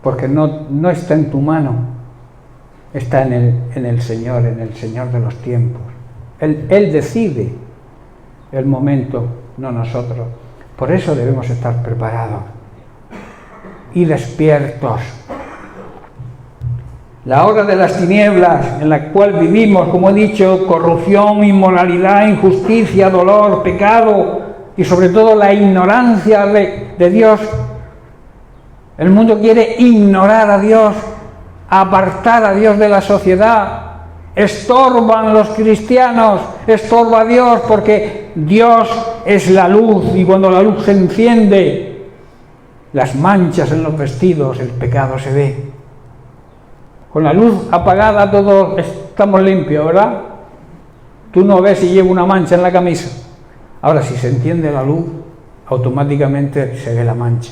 porque no está en tu mano. Está en el Señor de los tiempos. Él decide el momento, no nosotros. Por eso debemos estar preparados y despiertos. La hora de las tinieblas en la cual vivimos, como he dicho, corrupción, inmoralidad, injusticia, dolor, pecado y sobre todo la ignorancia de Dios, El mundo quiere ignorar a Dios, apartar a Dios de la sociedad. Estorban los cristianos, estorba a Dios, porque Dios es la luz, y cuando la luz se enciende, las manchas en los vestidos, el pecado se ve. Con la luz apagada todos estamos limpios, ¿verdad? Tú no ves si llevo una mancha en la camisa. Ahora, si se enciende la luz, automáticamente se ve la mancha.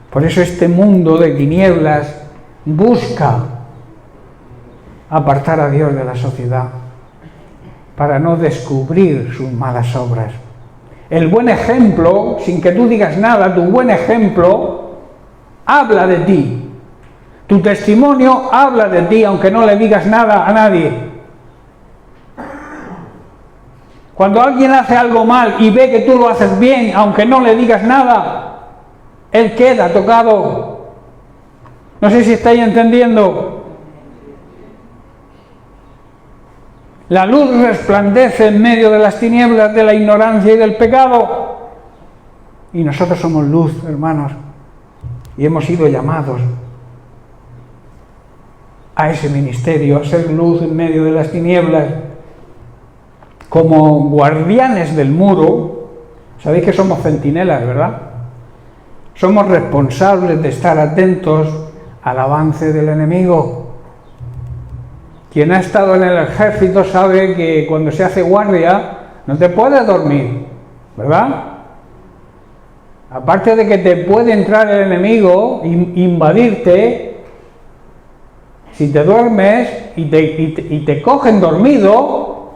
Por eso este mundo de tinieblas busca apartar a Dios de la sociedad para no descubrir sus malas obras. El buen ejemplo, sin que tú digas nada, tu buen ejemplo habla de ti. Tu testimonio habla de ti, aunque no le digas nada a nadie. Cuando alguien hace algo mal y ve que tú lo haces bien, aunque no le digas nada, él queda tocado. No sé si estáis entendiendo. La luz resplandece en medio de las tinieblas de la ignorancia y del pecado. Y nosotros somos luz, hermanos, y hemos sido llamados a ese ministerio, a ser luz en medio de las tinieblas. Como guardianes del muro, sabéis que somos centinelas, ¿verdad? Somos responsables de estar atentos al avance del enemigo. Quien ha estado en el ejército sabe que cuando se hace guardia no te puedes dormir, ¿verdad? Aparte de que te puede entrar el enemigo, invadirte, si te duermes y te cogen dormido,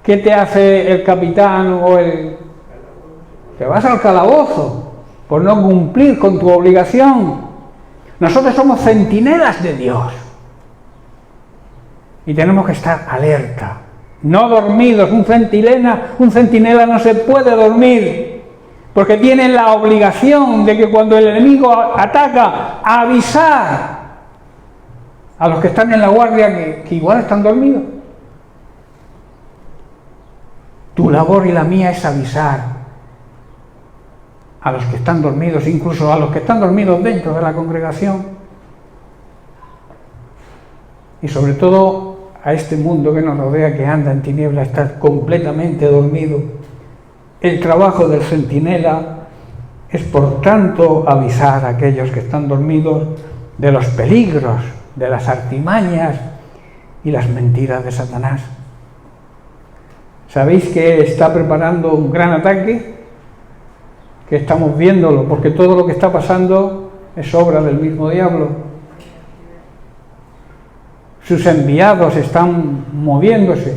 ¿qué te hace el capitán o el...? Te vas al calabozo por no cumplir con tu obligación. Nosotros somos centinelas de Dios y tenemos que estar alerta, no dormidos. Un centinela no se puede dormir porque tiene la obligación de que cuando el enemigo ataca, avisar a los que están en la guardia que igual están dormidos. Tu labor y la mía es avisar a los que están dormidos, incluso a los que están dormidos dentro de la congregación, y sobre todo a este mundo que nos rodea, que anda en tinieblas, está completamente dormido. El trabajo del centinela es, por tanto, avisar a aquellos que están dormidos de los peligros, de las artimañas y las mentiras de Satanás. ¿Sabéis que está preparando un gran ataque? Que estamos viéndolo, porque todo lo que está pasando es obra del mismo diablo. Sus enviados están moviéndose.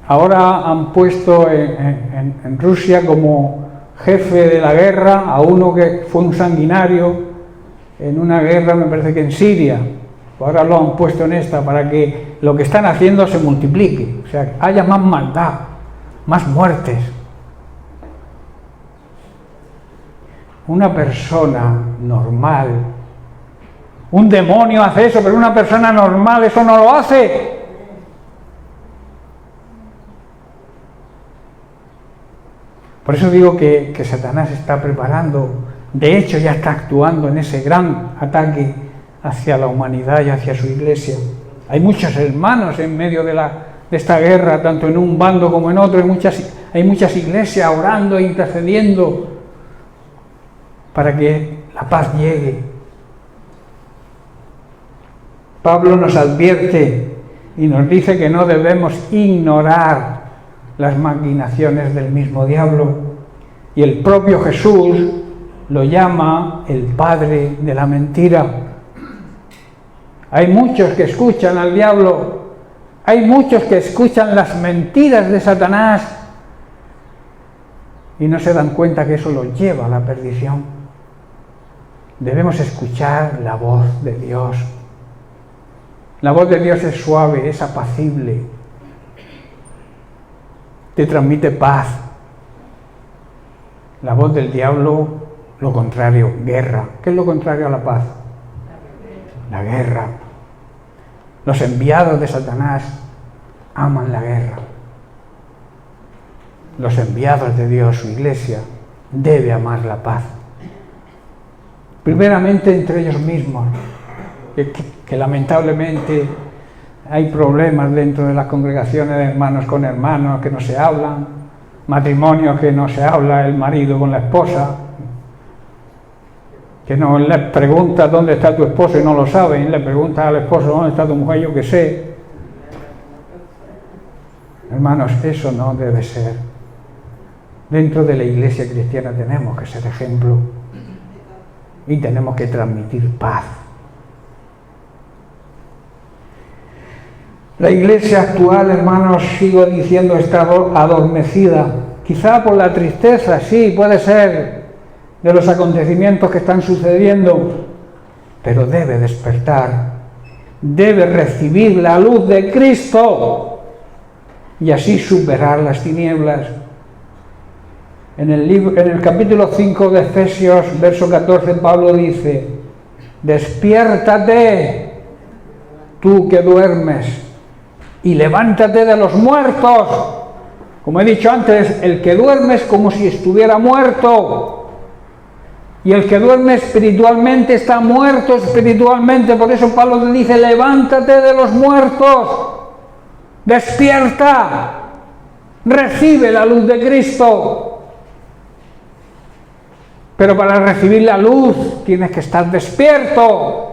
Ahora han puesto en Rusia como jefe de la guerra a uno que fue un sanguinario en una guerra, me parece que en Siria. Ahora lo han puesto en esta para que lo que están haciendo se multiplique, o sea, haya más maldad, más muertes. Una persona normal, un demonio hace eso, pero una persona normal eso no lo hace. Por eso digo que Satanás está preparando, de hecho ya está actuando en ese gran ataque hacia la humanidad y hacia su iglesia. Hay muchos hermanos en medio de esta guerra, tanto en un bando como en otro. Hay muchas iglesias orando e intercediendo para que la paz llegue. Pablo nos advierte y nos dice que no debemos ignorar las maquinaciones del mismo diablo, y el propio Jesús lo llama el padre de la mentira. Hay muchos que escuchan al diablo, hay muchos que escuchan las mentiras de Satanás y no se dan cuenta que eso los lleva a la perdición. Debemos escuchar la voz de Dios. La voz de Dios es suave, es apacible, te transmite paz. La voz del diablo, lo contrario, guerra. ¿Qué es lo contrario a la paz? La guerra. Los enviados de Satanás aman la guerra. Los enviados de Dios, su iglesia, debe amar la paz. primeramente entre ellos mismos, que lamentablemente hay problemas dentro de las congregaciones de hermanos con hermanos que no se hablan, matrimonios que no se habla el marido con la esposa, que no le pregunta dónde está tu esposo y no lo sabe, y le pregunta al esposo dónde está tu mujer, yo qué sé. Hermanos, eso no debe ser. Dentro de la iglesia cristiana tenemos que ser ejemplo y tenemos que transmitir paz. La iglesia actual, hermanos, sigo diciendo, está adormecida, quizá por la tristeza, sí, puede ser, de los acontecimientos que están sucediendo, pero debe despertar, debe recibir la luz de Cristo y así superar las tinieblas. En el capítulo 5 de Efesios, verso 14, Pablo dice: despiértate, tú que duermes, y levántate de los muertos. Como he dicho antes, el que duerme es como si estuviera muerto. Y el que duerme espiritualmente está muerto espiritualmente. Por eso Pablo te dice: levántate de los muertos, despierta, recibe la luz de Cristo. Pero para recibir la luz tienes que estar despierto.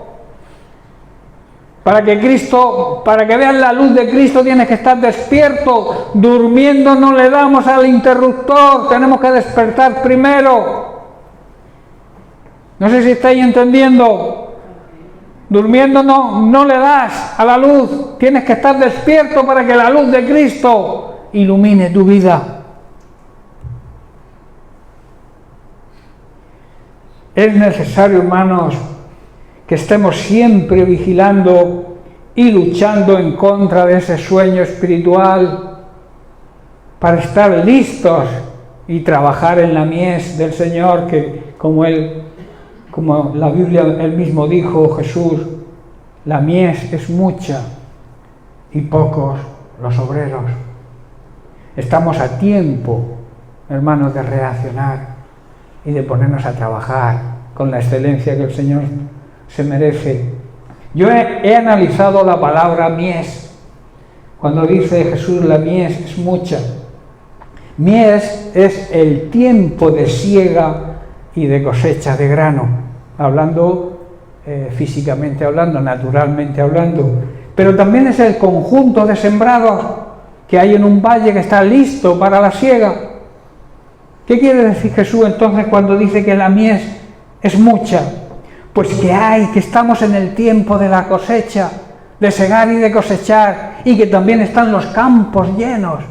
Para que veas la luz de Cristo tienes que estar despierto. Durmiendo no le damos al interruptor, tenemos que despertar primero. No sé si estáis entendiendo. Durmiendo no le das a la luz, tienes que estar despierto para que la luz de Cristo ilumine tu vida. Es necesario, hermanos, que estemos siempre vigilando y luchando en contra de ese sueño espiritual para estar listos y trabajar en la mies del Señor, que como la Biblia él mismo dijo, Jesús, la mies es mucha y pocos los obreros. Estamos a tiempo, hermanos, de reaccionar y de ponernos a trabajar con la excelencia que el Señor se merece. Yo he analizado la palabra mies. Cuando dice Jesús la mies es mucha. Mies es el tiempo de siega y de cosecha de grano, hablando físicamente hablando, naturalmente hablando, pero también es el conjunto de sembrados que hay en un valle que está listo para la siega. ¿Qué quiere decir Jesús entonces cuando dice que la mies es mucha? Pues que estamos en el tiempo de la cosecha, de segar y de cosechar, y que también están los campos llenos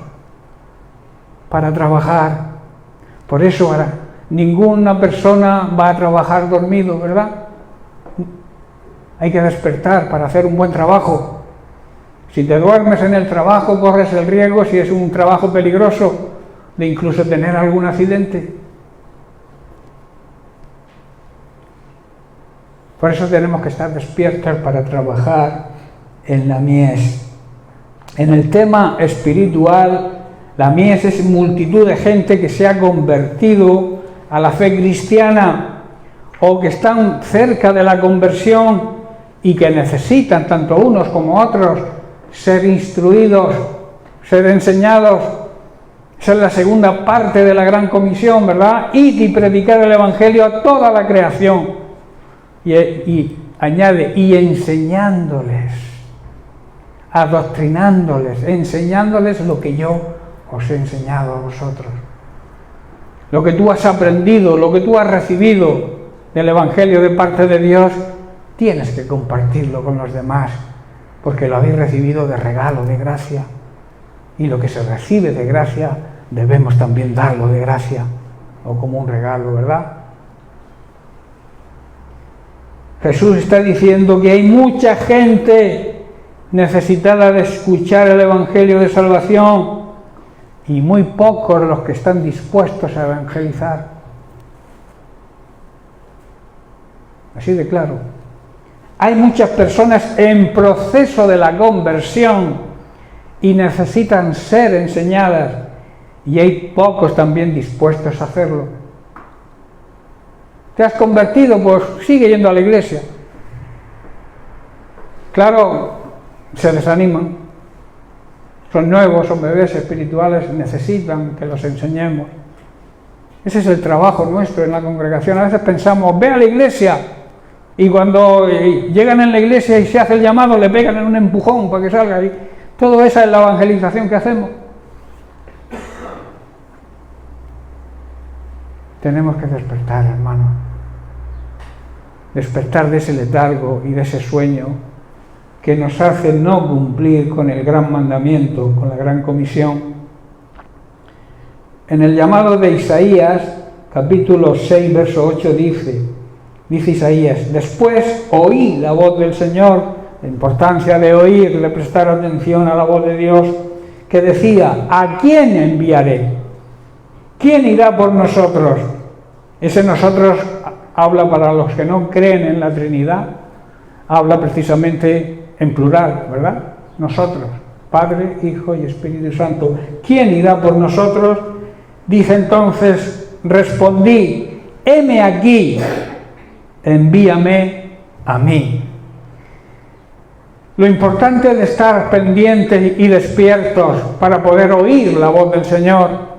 para trabajar. Por eso ahora ninguna persona va a trabajar dormido, ¿verdad? Hay que despertar para hacer un buen trabajo. Si te duermes en el trabajo, corres el riesgo, si es un trabajo peligroso, de incluso tener algún accidente. Por eso tenemos que estar despiertos para trabajar en la mies. En el tema espiritual, la mies es multitud de gente que se ha convertido a la fe cristiana o que están cerca de la conversión y que necesitan, tanto unos como otros, ser instruidos, ser enseñados. Esa es la segunda parte de la gran comisión, ¿verdad? Ir y predicar el evangelio a toda la creación. Y añade, y enseñándoles, adoctrinándoles, enseñándoles lo que yo os he enseñado a vosotros. Lo que tú has aprendido, lo que tú has recibido del evangelio de parte de Dios, tienes que compartirlo con los demás, porque lo habéis recibido de regalo, de gracia. Y lo que se recibe de gracia, debemos también darlo de gracia, o como un regalo, ¿verdad? Jesús está diciendo que hay mucha gente necesitada de escuchar el evangelio de salvación y muy pocos los que están dispuestos a evangelizar. Así de claro. Hay muchas personas en proceso de la conversión y necesitan ser enseñadas, y hay pocos también dispuestos a hacerlo. ¿Te has convertido? Pues sigue yendo a la iglesia. Claro, se desaniman. Son nuevos, son bebés espirituales, necesitan que los enseñemos. Ese es el trabajo nuestro en la congregación. A veces pensamos, ve a la iglesia, y cuando llegan en la iglesia y se hace el llamado, le pegan en un empujón para que salga. Y todo esa es la evangelización que hacemos. Tenemos que despertar, hermano. Despertar de ese letargo y de ese sueño que nos hace no cumplir con el gran mandamiento, con la gran comisión. En el llamado de Isaías, capítulo 6, verso 8, dice Isaías: después oí la voz del Señor, la importancia de oír, de prestar atención a la voz de Dios, que decía: ¿a quién enviaré? ¿Quién irá por nosotros? Ese nosotros habla para los que no creen en la Trinidad, habla precisamente en plural, ¿verdad? Nosotros, Padre, Hijo y Espíritu Santo. ¿Quién irá por nosotros? Dice entonces, respondí: heme aquí, envíame a mí. Lo importante de estar pendientes y despiertos para poder oír la voz del Señor.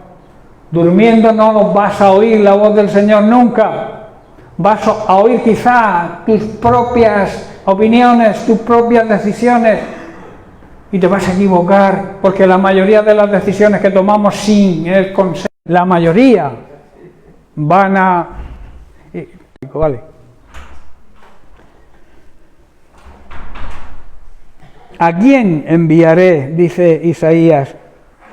Durmiendo no vas a oír la voz del Señor nunca. Vas a oír quizá tus propias opiniones, tus propias decisiones, y te vas a equivocar, porque la mayoría de las decisiones que tomamos sin el consejo, la mayoría van a... Vale. ¿A quién enviaré? Dice Isaías.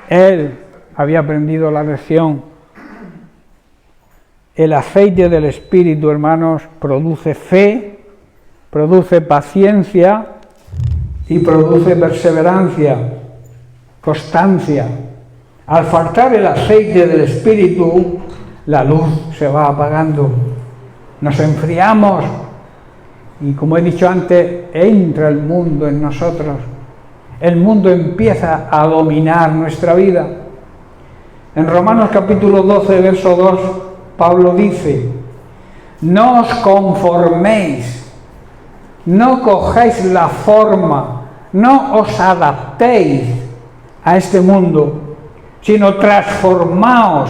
Él había aprendido la lección. El aceite del Espíritu, hermanos, produce fe, produce paciencia y produce perseverancia, constancia. Al faltar el aceite del Espíritu, la luz se va apagando, nos enfriamos y, como he dicho antes, entra el mundo en nosotros. El mundo empieza a dominar nuestra vida. En Romanos capítulo 12, verso 2, Pablo dice: no os conforméis, no cojáis la forma, no os adaptéis a este mundo, sino transformaos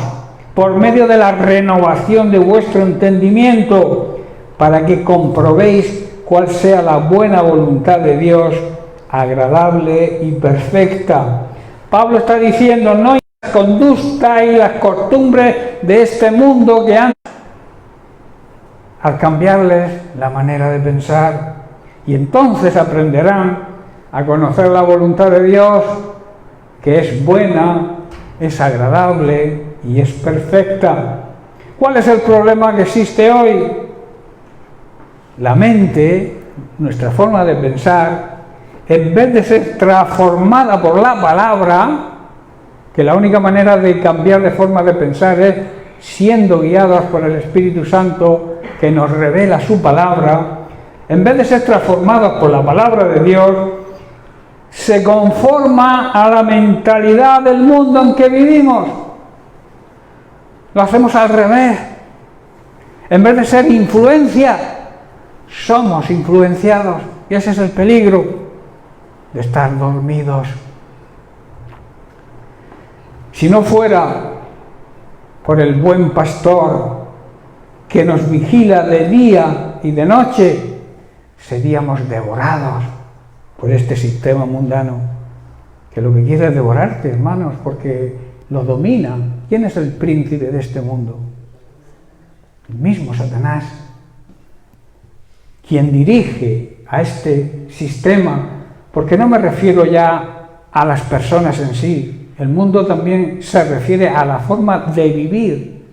por medio de la renovación de vuestro entendimiento, para que comprobéis cuál sea la buena voluntad de Dios, agradable y perfecta. Pablo está diciendo: no la conducta y las costumbres de este mundo que han... Al cambiarles la manera de pensar, y entonces aprenderán a conocer la voluntad de Dios, que es buena, es agradable y es perfecta. ¿Cuál es el problema que existe hoy? La mente, nuestra forma de pensar, en vez de ser transformada por la palabra, que la única manera de cambiar de forma de pensar es siendo guiados por el Espíritu Santo, que nos revela su palabra, en vez de ser transformados por la palabra de Dios, se conforma a la mentalidad del mundo en que vivimos. Lo hacemos al revés. En vez de ser influencia, somos influenciados. Y ese es el peligro de estar dormidos. Si no fuera por el buen pastor que nos vigila de día y de noche, seríamos devorados por este sistema mundano, que lo que quiere es devorarte, hermanos, porque lo domina. ¿Quién es el príncipe de este mundo? El mismo Satanás, quien dirige a este sistema, porque no me refiero ya a las personas en sí. El mundo también se refiere a la forma de vivir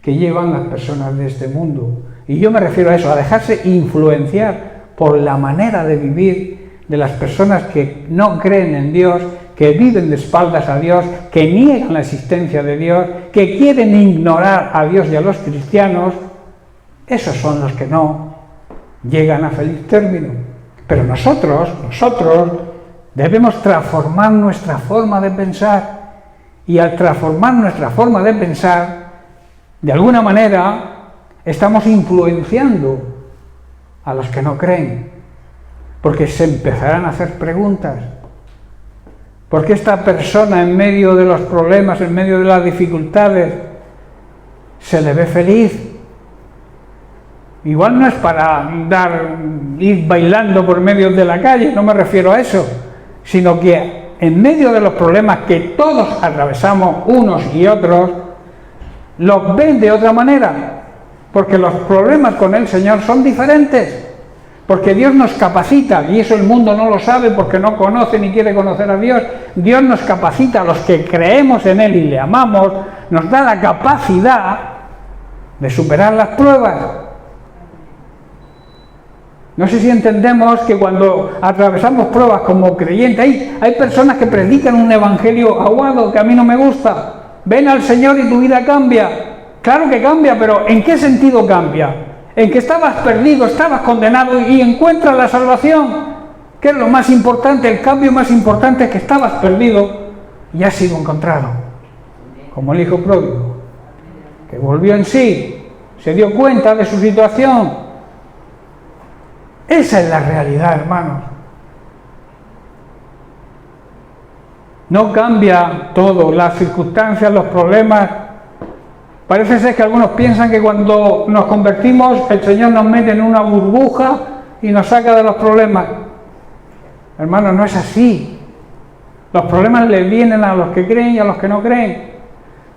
que llevan las personas de este mundo. Y yo me refiero a eso, a dejarse influenciar por la manera de vivir de las personas que no creen en Dios, que viven de espaldas a Dios, que niegan la existencia de Dios, que quieren ignorar a Dios y a los cristianos. Esos son los que no llegan a feliz término. Pero nosotros debemos transformar nuestra forma de pensar, y al transformar nuestra forma de pensar, de alguna manera estamos influenciando a los que no creen, porque se empezarán a hacer preguntas. ¿Por qué esta persona en medio de los problemas, en medio de las dificultades, se le ve feliz? Igual no es para ir bailando por medio de la calle, no me refiero a eso, sino que en medio de los problemas que todos atravesamos unos y otros, los ven de otra manera, porque los problemas con el Señor son diferentes, porque Dios nos capacita, y eso el mundo no lo sabe porque no conoce ni quiere conocer a Dios. Dios nos capacita, a los que creemos en Él y le amamos, nos da la capacidad de superar las pruebas. No sé si entendemos que cuando atravesamos pruebas como creyentes, hay personas que predican un evangelio aguado que a mí no me gusta. Ven al Señor y tu vida cambia. Claro que cambia, pero ¿en qué sentido cambia? En que estabas perdido, estabas condenado y encuentras la salvación. ¿Qué es lo más importante? El cambio más importante es que estabas perdido y has sido encontrado. Como el hijo pródigo, que volvió en sí, se dio cuenta de su situación. Esa es la realidad, hermanos. No cambia todo, las circunstancias, los problemas. Parece ser que algunos piensan que cuando nos convertimos el Señor nos mete en una burbuja y nos saca de los problemas. Hermanos, no es así. Los problemas le vienen a los que creen y a los que no creen.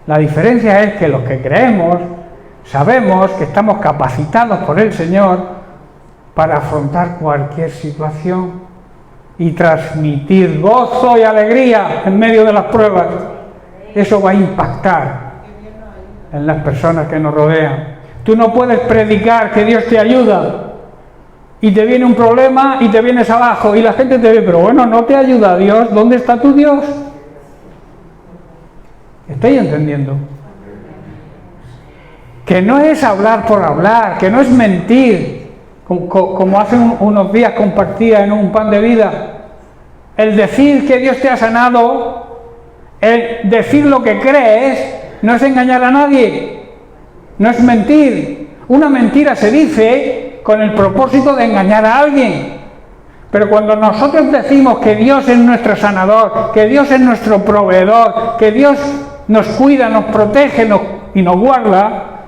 La diferencia es que los que creemos sabemos que estamos capacitados por el Señor para afrontar cualquier situación y transmitir gozo y alegría en medio de las pruebas. Eso va a impactar en las personas que nos rodean. Tú no puedes predicar que Dios te ayuda y te viene un problema y te vienes abajo y la gente te ve, pero bueno, no te ayuda Dios, ¿dónde está tu Dios? ¿Estáis entendiendo? Que no es hablar por hablar, que no es mentir, como hace unos días compartía en un pan de vida. El decir que Dios te ha sanado, el decir lo que crees, no es engañar a nadie, no es mentir. Una mentira se dice con el propósito de engañar a alguien. Pero cuando nosotros decimos que Dios es nuestro sanador, que Dios es nuestro proveedor, que Dios nos cuida, nos protege y nos guarda,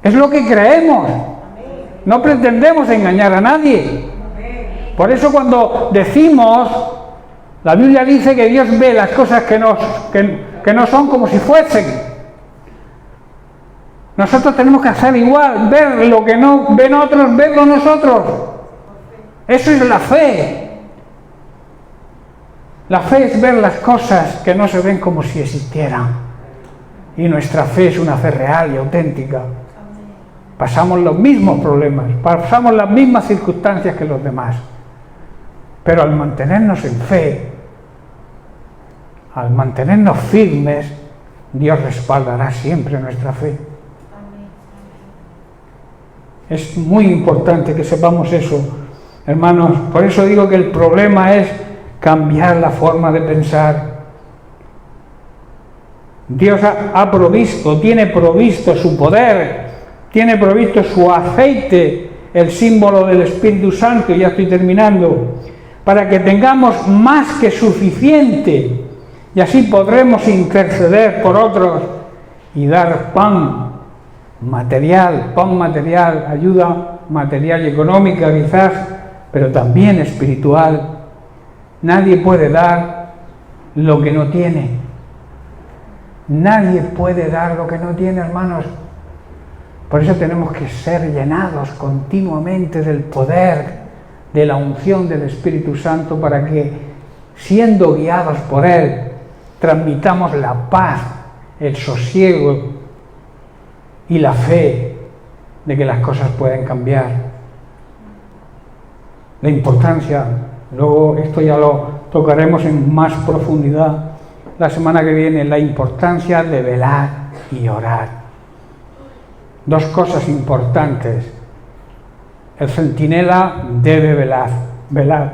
es lo que creemos. No pretendemos engañar a nadie. Por eso cuando decimos, la Biblia dice que Dios ve las cosas que no son como si fuesen. Nosotros tenemos que hacer igual, ver lo que no ven otros, verlo nosotros. Eso es la fe. La fe es ver las cosas que no se ven como si existieran. Y nuestra fe es una fe real y auténtica. Pasamos los mismos problemas, pasamos las mismas circunstancias que los demás. Pero al mantenernos en fe, al mantenernos firmes, Dios respaldará siempre nuestra fe. Es muy importante que sepamos eso, hermanos. Por eso digo que el problema es cambiar la forma de pensar. Dios ha provisto, tiene provisto su poder, tiene provisto su aceite, el símbolo del Espíritu Santo, ya estoy terminando, para que tengamos más que suficiente y así podremos interceder por otros y dar pan material, ayuda material y económica quizás, pero también espiritual. Nadie puede dar lo que no tiene. Nadie puede dar lo que no tiene, hermanos. Por eso tenemos que ser llenados continuamente del poder, de la unción del Espíritu Santo, para que, siendo guiados por Él, transmitamos la paz, el sosiego y la fe de que las cosas pueden cambiar. La importancia, luego esto ya lo tocaremos en más profundidad la semana que viene, la importancia de velar y orar. Dos cosas importantes. El centinela debe velar.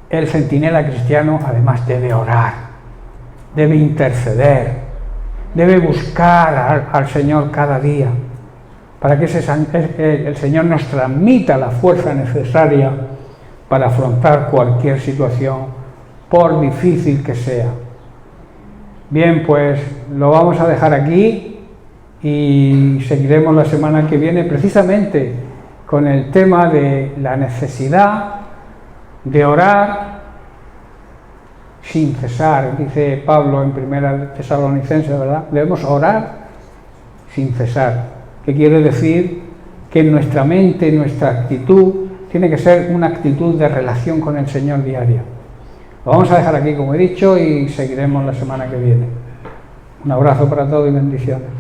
El centinela cristiano además debe orar, debe interceder, debe buscar al Señor cada día. para que el Señor nos transmita la fuerza necesaria para afrontar cualquier situación, por difícil que sea. Bien, pues lo vamos a dejar aquí y seguiremos la semana que viene precisamente con el tema de la necesidad de orar sin cesar. Dice Pablo en 1 Tesalonicenses, ¿verdad? Debemos orar sin cesar. ¿Qué quiere decir? Que nuestra mente, nuestra actitud, tiene que ser una actitud de relación con el Señor diaria. Lo vamos a dejar aquí, como he dicho, y seguiremos la semana que viene. Un abrazo para todos y bendiciones.